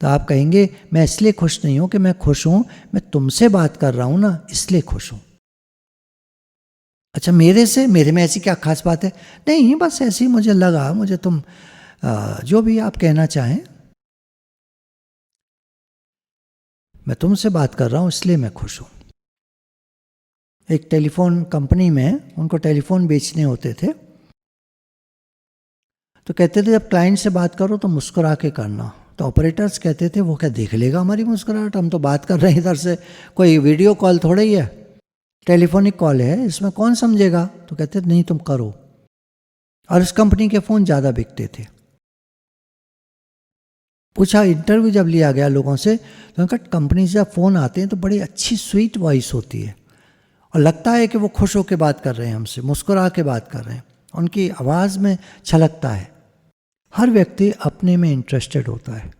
तो आप कहेंगे मैं इसलिए खुश नहीं हूं कि मैं खुश हूं, मैं तुमसे बात कर रहा हूं ना, इसलिए खुश हूं। अच्छा, मेरे में ऐसी क्या खास बात है? नहीं, बस ऐसी मुझे लगा, मुझे तुम जो भी आप कहना चाहें, मैं तुमसे बात कर रहा हूं इसलिए मैं खुश हूं। एक टेलीफोन कंपनी में उनको टेलीफोन बेचने होते थे, तो कहते थे जब क्लाइंट से बात करो तो मुस्कुरा के करना। तो ऑपरेटर्स कहते थे वो क्या देख लेगा हमारी मुस्कुराहट, हम तो बात कर रहे हैं इधर से, कोई वीडियो कॉल थोड़ा ही है, टेलीफोनिक कॉल है, इसमें कौन समझेगा। तो कहते थे नहीं तुम करो। और इस कंपनी के फ़ोन ज़्यादा बिकते थे। पूछा, इंटरव्यू जब लिया गया लोगों से, तो उनका कंपनी से जब फ़ोन आते हैं तो बड़ी अच्छी स्वीट वॉइस होती है और लगता है कि वो खुश होकर बात कर रहे हैं हमसे, मुस्कुरा के बात कर रहे हैं, उनकी आवाज़ में छलकता है। हर व्यक्ति अपने में इंटरेस्टेड होता है।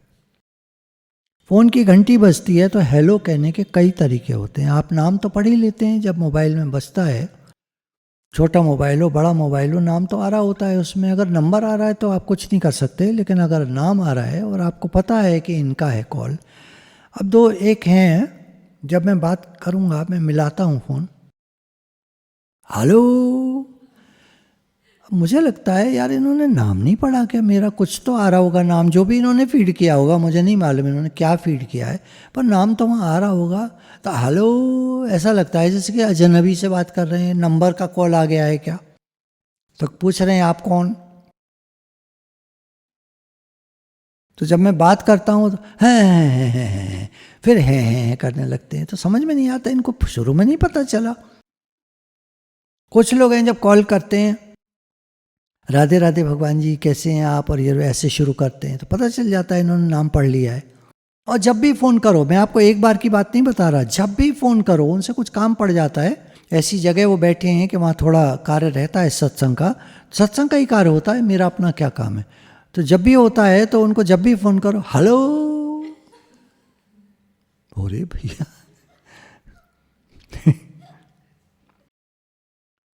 फ़ोन की घंटी बजती है तो हेलो कहने के कई तरीके होते हैं। आप नाम तो पढ़ ही लेते हैं जब मोबाइल में बजता है, छोटा मोबाइल हो बड़ा मोबाइल हो, नाम तो आ रहा होता है उसमें। अगर नंबर आ रहा है तो आप कुछ नहीं कर सकते, लेकिन अगर नाम आ रहा है और आपको पता है कि इनका है कॉल। अब दो एक हैं, जब मैं बात करूँगा, मैं मिलाता हूँ फ़ोन, हेलो। मुझे लगता है यार इन्होंने नाम नहीं पढ़ा क्या मेरा, कुछ तो आ रहा होगा नाम, जो भी इन्होंने फीड किया होगा, मुझे नहीं मालूम इन्होंने क्या फीड किया है, पर नाम तो वहाँ आ रहा होगा। तो हेलो ऐसा लगता है जैसे कि अजनबी से बात कर रहे हैं, नंबर का कॉल आ गया है क्या। तो पूछ रहे हैं आप कौन। तो जब मैं बात करता हूँ तो हैं फिर हैं करने लगते हैं, तो समझ में नहीं आता, इनको शुरू में नहीं पता चला। कुछ लोग हैं जब कॉल करते हैं, राधे राधे भगवान जी कैसे हैं आप, और ये ऐसे शुरू करते हैं, तो पता चल जाता है इन्होंने नाम पढ़ लिया है। और जब भी फ़ोन करो, मैं आपको एक बार की बात नहीं बता रहा, जब भी फ़ोन करो, उनसे कुछ काम पड़ जाता है, ऐसी जगह वो बैठे हैं कि वहाँ थोड़ा कार्य रहता है सत्संग का ही कार्य होता है, मेरा अपना क्या काम है। तो जब भी होता है तो उनको जब भी फ़ोन करो, हेलो, अरे भैया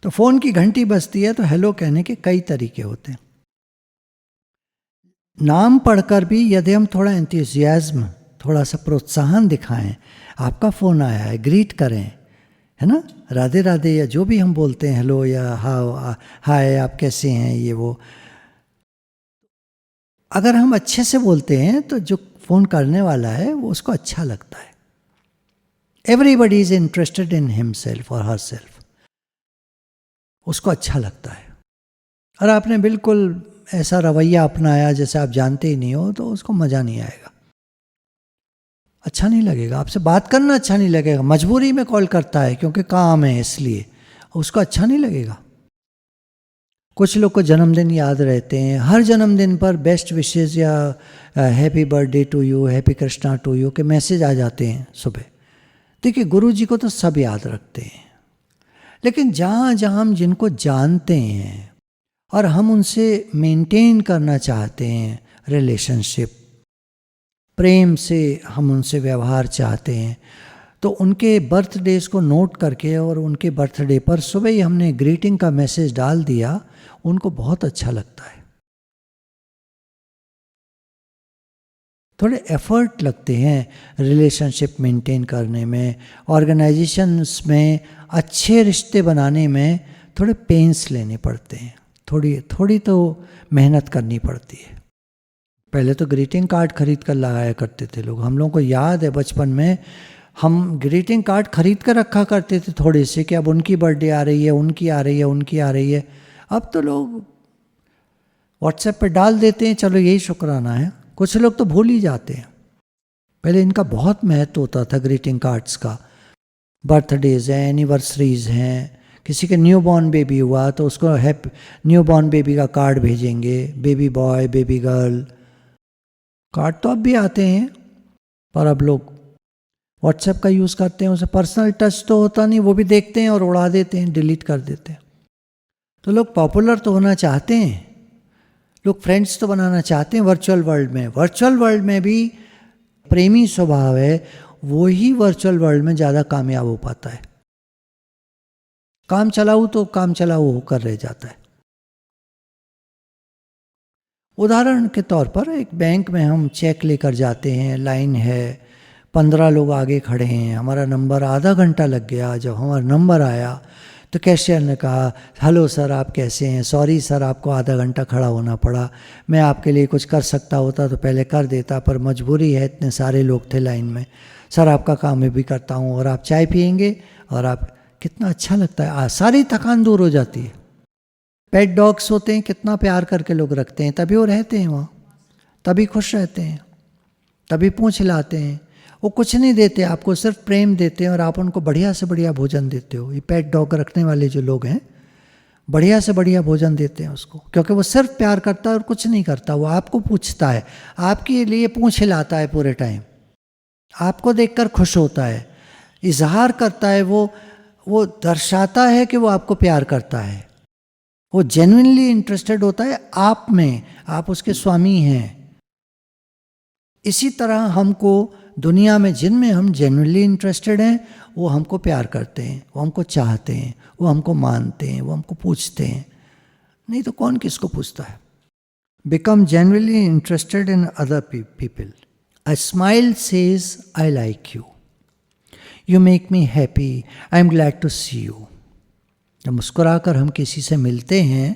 तो फ़ोन की घंटी बजती है तो हेलो कहने के कई तरीके होते हैं। नाम पढ़कर भी यदि हम थोड़ा एंथुसियाज्म, थोड़ा सा प्रोत्साहन दिखाएं, आपका फ़ोन आया है, ग्रीट करें, है ना, राधे राधे या जो भी हम बोलते हैं, हेलो या हाय, आप कैसे हैं, ये वो, अगर हम अच्छे से बोलते हैं तो जो फ़ोन करने वाला है वो उसको अच्छा लगता है। Everybody is interested in himself और हर सेल्फ, उसको अच्छा लगता है। और आपने बिल्कुल ऐसा रवैया अपनाया जैसे आप जानते ही नहीं हो, तो उसको मज़ा नहीं आएगा, अच्छा नहीं लगेगा, आपसे बात करना अच्छा नहीं लगेगा, मजबूरी में कॉल करता है क्योंकि काम है इसलिए, उसको अच्छा नहीं लगेगा। कुछ लोग को जन्मदिन याद रहते हैं, हर जन्मदिन पर बेस्ट विशेज़ या happy birthday to you, happy Krishna to you के मैसेज आ जाते हैं सुबह। देखिए, गुरु जी को तो सब याद रखते हैं, लेकिन जहाँ जहाँ हम जिनको जानते हैं और हम उनसे मेंटेन करना चाहते हैं रिलेशनशिप, प्रेम से हम उनसे व्यवहार चाहते हैं, तो उनके बर्थडेज को नोट करके और उनके बर्थडे पर सुबह ही हमने ग्रीटिंग का मैसेज डाल दिया, उनको बहुत अच्छा लगता है। थोड़े एफर्ट लगते हैं रिलेशनशिप मेंटेन करने में, ऑर्गेनाइजेशंस में अच्छे रिश्ते बनाने में थोड़े पेंस लेने पड़ते हैं, थोड़ी तो मेहनत करनी पड़ती है। पहले तो ग्रीटिंग कार्ड खरीद कर लगाया करते थे लोग, हम लोगों को याद है बचपन में हम ग्रीटिंग कार्ड खरीद कर रखा करते थे थोड़े से, कि अब उनकी बर्थडे आ रही है, उनकी आ रही है, उनकी आ रही है। अब तो लोग व्हाट्सएप पे डाल देते हैं, चलो यही शुक्राना है, कुछ लोग तो भूल ही जाते हैं। पहले इनका बहुत महत्व होता था ग्रीटिंग कार्ड्स का, बर्थडेज हैं, एनिवर्सरीज हैं, किसी के न्यू बॉर्न बेबी हुआ तो उसको न्यू बॉर्न बेबी का कार्ड भेजेंगे, baby boy, baby girl, card तो अब भी आते हैं, पर अब लोग व्हाट्सएप का यूज़ करते हैं, उसे पर्सनल टच तो होता नहीं, वो भी देखते हैं और उड़ा देते हैं, डिलीट कर देते हैं। तो लोग पॉपुलर तो होना चाहते हैं, लोग फ्रेंड्स तो बनाना चाहते हैं वर्चुअल वर्ल्ड में। वर्चुअल वर्ल्ड में भी प्रेमी स्वभाव है, वो ही वर्चुअल वर्ल्ड में ज़्यादा कामयाब हो पाता है। काम चलाऊ तो काम चलाऊ होकर रह जाता है। उदाहरण के तौर पर एक बैंक में हम चेक लेकर जाते हैं, लाइन है, 15 लोग आगे खड़े हैं, हमारा नंबर आधा घंटा लग गया। जब हमारा नंबर आया तो कैशियर ने कहा, हेलो सर, आप कैसे हैं, सॉरी सर आपको आधा घंटा खड़ा होना पड़ा, मैं आपके लिए कुछ कर सकता होता तो पहले कर देता, पर मजबूरी है, इतने सारे लोग थे लाइन में, सर आपका काम मैं भी करता हूँ, और आप चाय पियेंगे, और आप, कितना अच्छा लगता है, सारी थकान दूर हो जाती है। पेट डॉग्स होते हैं, कितना प्यार करके लोग रखते हैं, तभी वो रहते हैं वहाँ, तभी खुश रहते हैं, तभी पूँछ हिलाते हैं। वो कुछ नहीं देते आपको, सिर्फ प्रेम देते हैं, और आप उनको बढ़िया से बढ़िया भोजन देते हो। ये पेट डॉग रखने वाले जो लोग हैं, बढ़िया से बढ़िया भोजन देते हैं उसको, क्योंकि वो सिर्फ प्यार करता है और कुछ नहीं करता। वो आपको पूछता है, आपके लिए पूँछ हिलाता है पूरे टाइम, आपको देखकर खुश होता है, इजहार करता है, वो दर्शाता है कि वो आपको प्यार करता है, वो जेन्युइनली इंटरेस्टेड होता है आप में, आप उसके स्वामी हैं। इसी तरह हमको दुनिया में जिनमें हम जेन्युइनली इंटरेस्टेड हैं, वो हमको प्यार करते हैं, वो हमको चाहते हैं, वो हमको मानते हैं, वो हमको पूछते हैं, नहीं तो कौन किसको पूछता है। Become genuinely interested in other people. A smile says I like you, you make me happy, I am glad to see you. जब मुस्कुराकर हम किसी से मिलते हैं,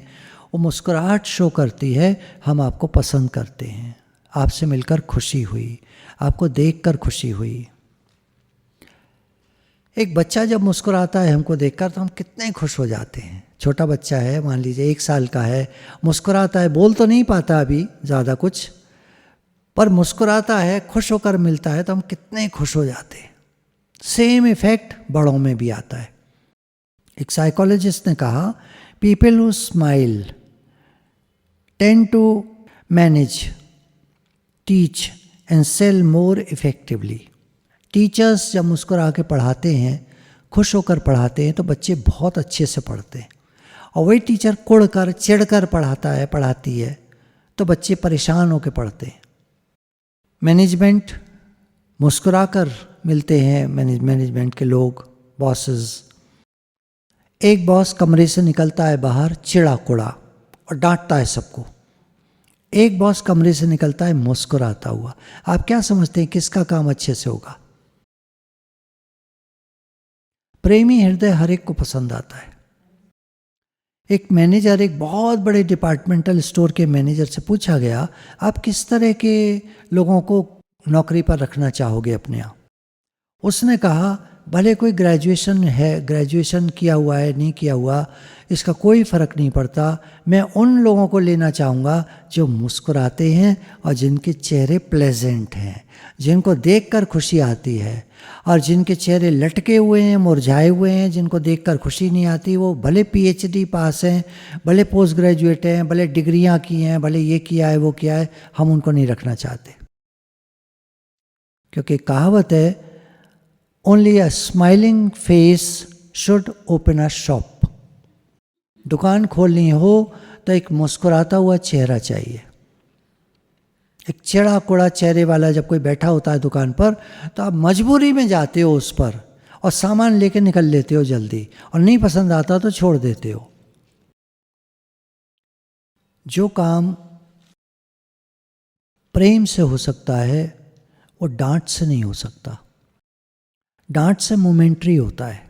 वो मुस्कुराहट शो करती है हम आपको पसंद करते हैं, आपसे मिलकर खुशी हुई, आपको देखकर खुशी हुई। एक बच्चा जब मुस्कुराता है हमको देखकर तो हम कितने खुश हो जाते हैं। छोटा बच्चा है, मान लीजिए 1 साल का है, मुस्कुराता है, बोल तो नहीं पाता अभी ज़्यादा कुछ, पर मुस्कुराता है, खुश होकर मिलता है तो हम कितने खुश हो जाते हैं। सेम इफेक्ट बड़ों में भी आता है। एक साइकोलॉजिस्ट ने कहा, people who smile tend to manage, teach and sell more effectively. Teachers जब मुस्कुरा के पढ़ाते हैं, खुश होकर पढ़ाते हैं, तो बच्चे बहुत अच्छे से पढ़ते हैं। और वही टीचर कुड़ कर चिढ़ कर पढ़ाती है, तो बच्चे परेशान होकर पढ़ते हैं। मैनेजमेंट मुस्कुरा कर मिलते हैं, मैनेजमेंट के लोग, बॉसेस। एक बॉस कमरे से निकलता है बाहर चिड़ा कुड़ा और डांटता है सबको। एक बॉस कमरे से निकलता है मुस्कुराता हुआ। आप क्या समझते हैं किसका काम अच्छे से होगा? प्रेमी हृदय हर एक को पसंद आता है। एक मैनेजर, एक बहुत बड़े डिपार्टमेंटल स्टोर के मैनेजर से पूछा गया, आप किस तरह के लोगों को नौकरी पर रखना चाहोगे अपने यहाँ? उसने कहा, भले कोई ग्रेजुएशन किया हुआ है नहीं किया हुआ, इसका कोई फ़र्क नहीं पड़ता, मैं उन लोगों को लेना चाहूँगा जो मुस्कुराते हैं और जिनके चेहरे प्लेजेंट हैं, जिनको देखकर खुशी आती है। और जिनके चेहरे लटके हुए हैं, मुरझाए हुए हैं, जिनको देखकर खुशी नहीं आती, वो भले PhD पास हैं, भले पोस्ट ग्रेजुएट हैं, भले डिग्रियां की हैं, भले ये किया है वो किया है, हम उनको नहीं रखना चाहते। क्योंकि कहावत है, only a smiling face should open a shop. दुकान खोलनी हो तो एक मुस्कुराता हुआ चेहरा चाहिए। एक चिड़ा कुड़ा चेहरे वाला जब कोई बैठा होता है दुकान पर, तो आप मजबूरी में जाते हो उस पर और सामान लेके निकल लेते हो जल्दी, और नहीं पसंद आता तो छोड़ देते हो। जो काम प्रेम से हो सकता है वो डांट से नहीं हो सकता। डांट से मोमेंट्री होता है,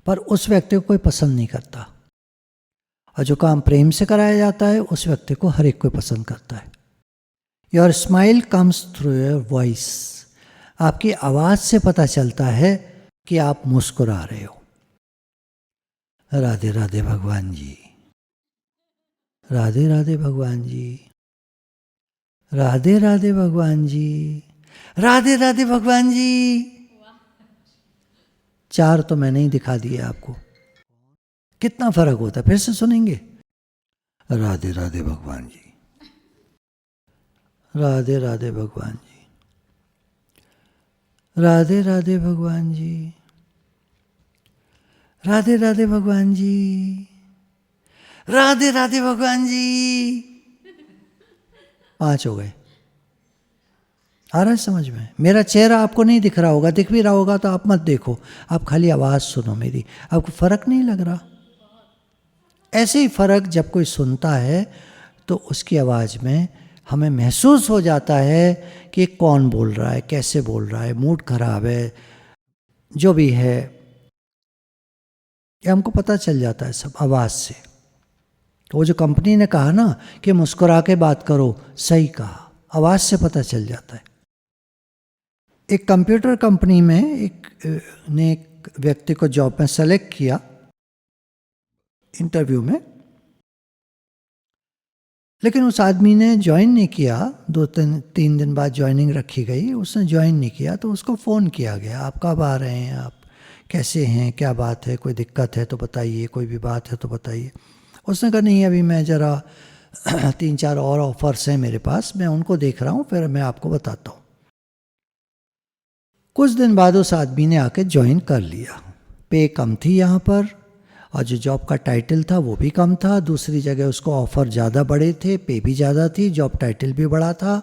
पर उस व्यक्ति को कोई पसंद नहीं करता। और जो काम प्रेम से कराया जाता है उस व्यक्ति को हर एक कोई पसंद करता है। Your smile comes through your voice. आपकी आवाज़ से पता चलता है कि आप मुस्कुरा रहे हो। राधे राधे भगवान जी, राधे राधे भगवान जी, राधे राधे भगवान जी, राधे राधे भगवान जी। 4 तो मैंने ही दिखा दिए आपको। कितना फर्क होता है, फिर से सुनेंगे। राधे राधे भगवान जी, राधे राधे भगवान जी, राधे राधे भगवान जी, राधे राधे भगवान जी, राधे राधे भगवान जी। 5 हो गए। आ रहा है समझ में? मेरा चेहरा आपको नहीं दिख रहा होगा, दिख भी रहा होगा तो आप मत देखो, आप खाली आवाज़ सुनो मेरी। आपको फ़र्क नहीं लग रहा? ऐसे ही फ़र्क जब कोई सुनता है तो उसकी आवाज़ में हमें महसूस हो जाता है कि कौन बोल रहा है, कैसे बोल रहा है, मूड खराब है, जो भी है, ये हमको पता चल जाता है सब आवाज़ से। तो वो जो कंपनी ने कहा ना कि मुस्कुरा के बात करो, सही कहा, आवाज़ से पता चल जाता है। एक कंप्यूटर कंपनी में एक व्यक्ति को जॉब में सेलेक्ट किया इंटरव्यू में, लेकिन उस आदमी ने ज्वाइन नहीं किया। 2-3 दिन बाद ज्वाइनिंग रखी गई, उसने ज्वाइन नहीं किया। तो उसको फ़ोन किया गया, आप कब आ रहे हैं, आप कैसे हैं, क्या बात है, कोई दिक्कत है तो बताइए, कोई भी बात है तो बताइए। उसने कहा नहीं, अभी मैं ज़रा 3-4 और ऑफ़र्स हैं मेरे पास, मैं उनको देख रहा हूँ, फिर मैं आपको बताता हूँ। कुछ दिन बाद उस आदमी ने आके ज्वाइन कर लिया। पे कम थी यहाँ पर, और जो जॉब का टाइटल था वो भी कम था। दूसरी जगह उसको ऑफ़र ज़्यादा बड़े थे, पे भी ज़्यादा थी, जॉब टाइटल भी बड़ा था।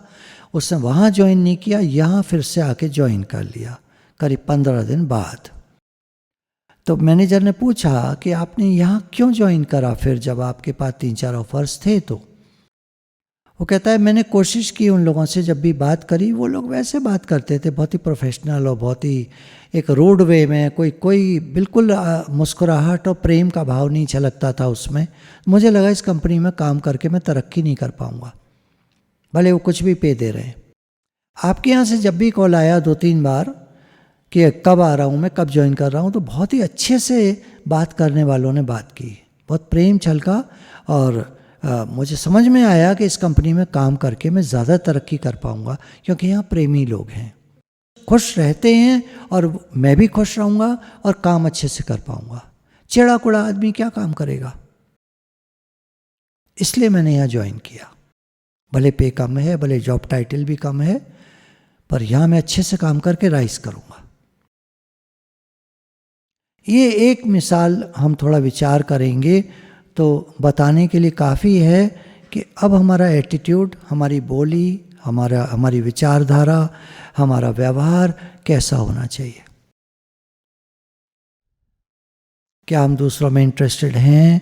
उसने वहाँ ज्वाइन नहीं किया, यहाँ फिर से आके ज्वाइन कर लिया करीब 15 दिन बाद। तो मैनेजर ने पूछा कि आपने यहाँ क्यों ज्वाइन करा फिर, जब आपके पास 3-4 ऑफ़र्स थे? तो वो कहता है, मैंने कोशिश की उन लोगों से, जब भी बात करी वो लोग वैसे बात करते थे, बहुत ही प्रोफेशनल और बहुत ही एक रोड वे में, कोई बिल्कुल मुस्कुराहट और प्रेम का भाव नहीं झलकता था उसमें। मुझे लगा इस कंपनी में काम करके मैं तरक्की नहीं कर पाऊँगा, भले वो कुछ भी पे दे रहे हैं। आपके यहाँ से जब भी कॉल आया 2-3 बार कि कब आ रहा हूँ मैं, कब ज्वाइन कर रहा हूँ, तो बहुत ही अच्छे से बात करने वालों ने बात की, बहुत प्रेम छलका। और मुझे समझ में आया कि इस कंपनी में काम करके मैं ज़्यादा तरक्की कर पाऊँगा, क्योंकि यहाँ प्रेमी लोग हैं, खुश रहते हैं, और मैं भी खुश रहूँगा और काम अच्छे से कर पाऊँगा। चिड़ा कुड़ा आदमी क्या काम करेगा? इसलिए मैंने यहाँ ज्वाइन किया। भले पे कम है, भले जॉब टाइटल भी कम है, पर यहाँ मैं अच्छे से काम करके राइज करूँगा। ये एक मिसाल हम थोड़ा विचार करेंगे तो बताने के लिए काफ़ी है कि अब हमारा एटीट्यूड, हमारी बोली, हमारी विचारधारा, हमारा व्यवहार कैसा होना चाहिए। क्या हम दूसरों में इंटरेस्टेड हैं?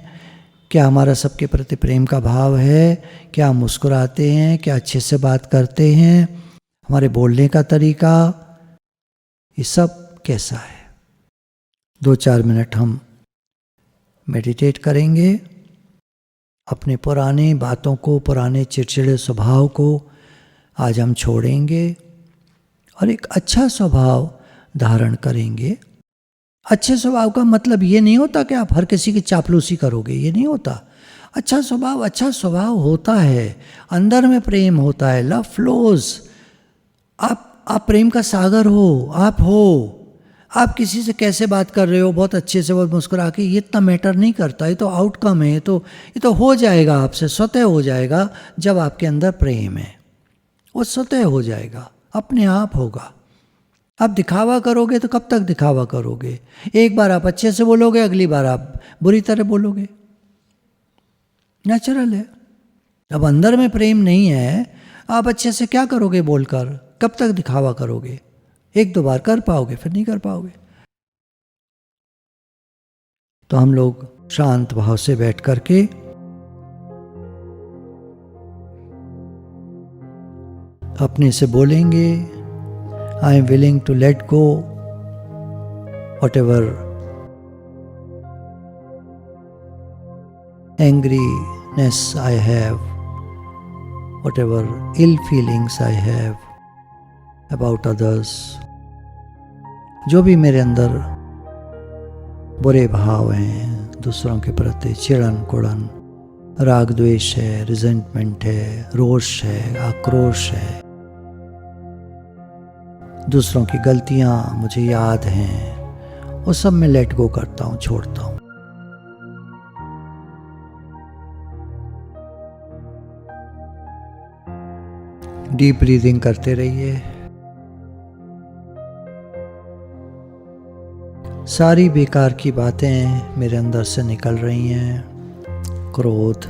क्या हमारा सबके प्रति प्रेम का भाव है? क्या हम मुस्कुराते हैं? क्या अच्छे से बात करते हैं? हमारे बोलने का तरीका, ये सब कैसा है? 2-4 मिनट हम मेडिटेट करेंगे, अपने पुराने बातों को, पुराने चिड़चिड़े स्वभाव को आज हम छोड़ेंगे और एक अच्छा स्वभाव धारण करेंगे। अच्छे स्वभाव का मतलब ये नहीं होता कि आप हर किसी की चापलूसी करोगे, ये नहीं होता। अच्छा स्वभाव होता है, अंदर में प्रेम होता है, लव फ्लोज। आप प्रेम का सागर हो। आप किसी से कैसे बात कर रहे हो, बहुत अच्छे से, बहुत मुस्कुरा के, ये इतना मैटर नहीं करता। ये तो आउटकम है, ये तो हो जाएगा, आपसे स्वतः हो जाएगा। जब आपके अंदर प्रेम है, वो स्वतः हो जाएगा, अपने आप होगा। आप दिखावा करोगे तो कब तक दिखावा करोगे? एक बार आप अच्छे से बोलोगे, अगली बार आप बुरी तरह बोलोगे, नेचुरल है। अब अंदर में प्रेम नहीं है, आप अच्छे से क्या करोगे बोलकर? कब तक दिखावा करोगे? 1-2 बार कर पाओगे, फिर नहीं कर पाओगे। तो हम लोग शांत भाव से बैठ करके अपने से बोलेंगे, I am willing to let go whatever angriness I have, whatever ill feelings I have about others, जो भी मेरे अंदर बुरे भाव हैं दूसरों के प्रति, चिड़न कुड़न, राग द्वेष है, रिजेंटमेंट है, रोष है, आक्रोश है, दूसरों की गलतियां मुझे याद हैं, वो सब मैं लेट गो करता हूँ, छोड़ता हूँ। डीप ब्रीदिंग करते रहिए। सारी बेकार की बातें मेरे अंदर से निकल रही हैं। क्रोध,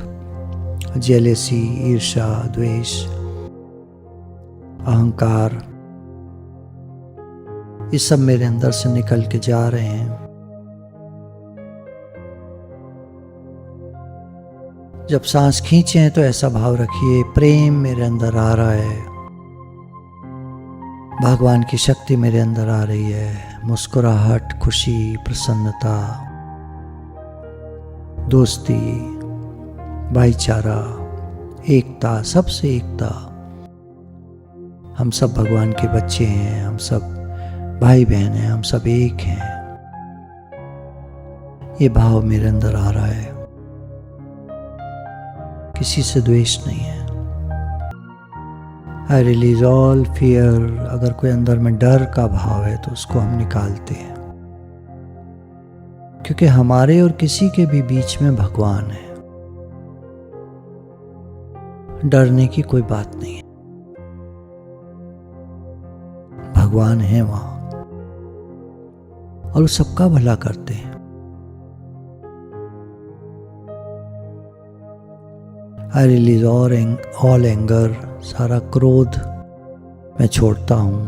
जेलेसी, ईर्ष्या, द्वेष, अहंकार, ये सब मेरे अंदर से निकल के जा रहे हैं। जब सांस खींचे तो ऐसा भाव रखिए, प्रेम मेरे अंदर आ रहा है, भगवान की शक्ति मेरे अंदर आ रही है। मुस्कुराहट, खुशी, प्रसन्नता, दोस्ती, भाईचारा, एकता, सबसे एकता। हम सब भगवान के बच्चे हैं, हम सब भाई बहन हैं, हम सब एक हैं। ये भाव मेरे अंदर आ रहा है। किसी से द्वेष नहीं है। I release all fear. अगर कोई अंदर में डर का भाव है तो उसको हम निकालते हैं, क्योंकि हमारे और किसी के भी बीच में भगवान है। डरने की कोई बात नहीं है, भगवान है वहां और वो सबका भला करते हैं। I release all anger. सारा क्रोध मैं छोड़ता हूं।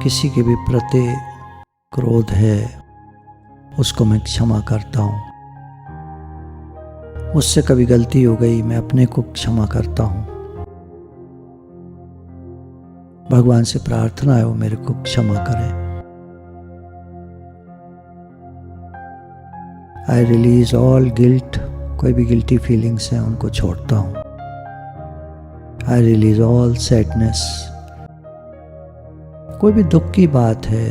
किसी के भी प्रति क्रोध है उसको मैं क्षमा करता हूं। मुझसे कभी गलती हो गई, मैं अपने को क्षमा करता हूं। भगवान से प्रार्थना है वो मेरे को क्षमा करें। I release all guilt. कोई भी गिल्टी फीलिंग्स हैं उनको छोड़ता हूं। I release all sadness. कोई भी दुख की बात है,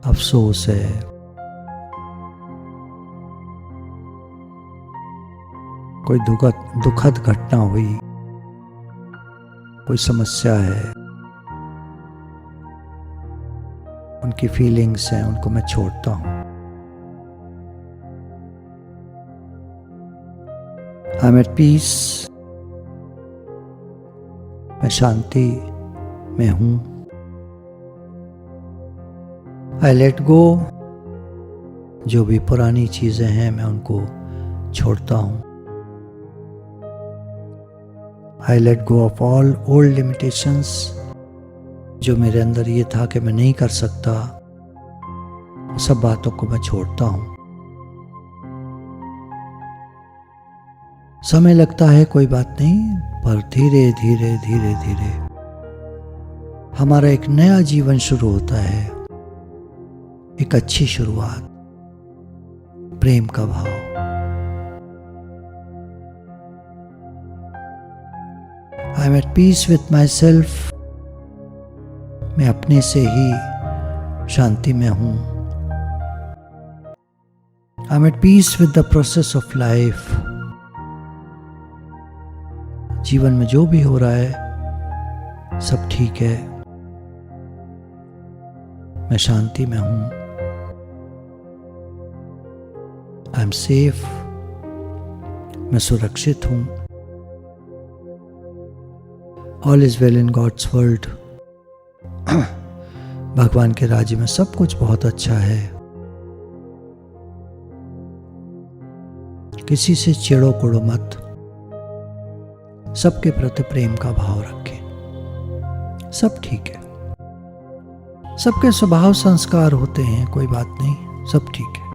अफसोस है, कोई दुखद घटना हुई, कोई समस्या है, उनकी फीलिंग्स हैं, उनको मैं छोड़ता हूं। आई एम एट पीस, मैं शांति में हूं। आई लेट गो, जो भी पुरानी चीजें हैं मैं उनको छोड़ता हूं। I let go of all old limitations, जो मेरे अंदर ये था कि मैं नहीं कर सकता, सब बातों को मैं छोड़ता हूं। समय लगता है, कोई बात नहीं, पर धीरे धीरे धीरे धीरे हमारा एक नया जीवन शुरू होता है, एक अच्छी शुरुआत, प्रेम का भाव। I am at peace with myself, मैं अपने से ही शांति में हूं। I am at peace with the process of life, जीवन में जो भी हो रहा है सब ठीक है, मैं शांति में हूं। आई एम सेफ, मैं सुरक्षित हूं। All is well in God's world, भगवान के राज्य में सब कुछ बहुत अच्छा है। किसी से चिड़ो कुड़ो मत, सबके प्रति प्रेम का भाव रखें, सब ठीक है। सबके स्वभाव संस्कार होते हैं, कोई बात नहीं, सब ठीक है,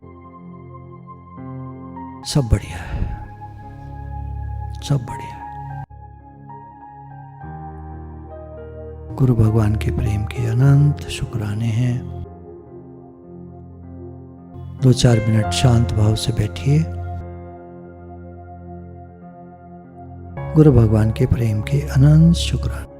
सब बढ़िया है, सब बढ़िया है। गुरु भगवान के प्रेम के अनंत शुक्राने हैं। 2-4 मिनट शांत भाव से बैठिए। गुरु भगवान के प्रेम के अनंत शुक्राने।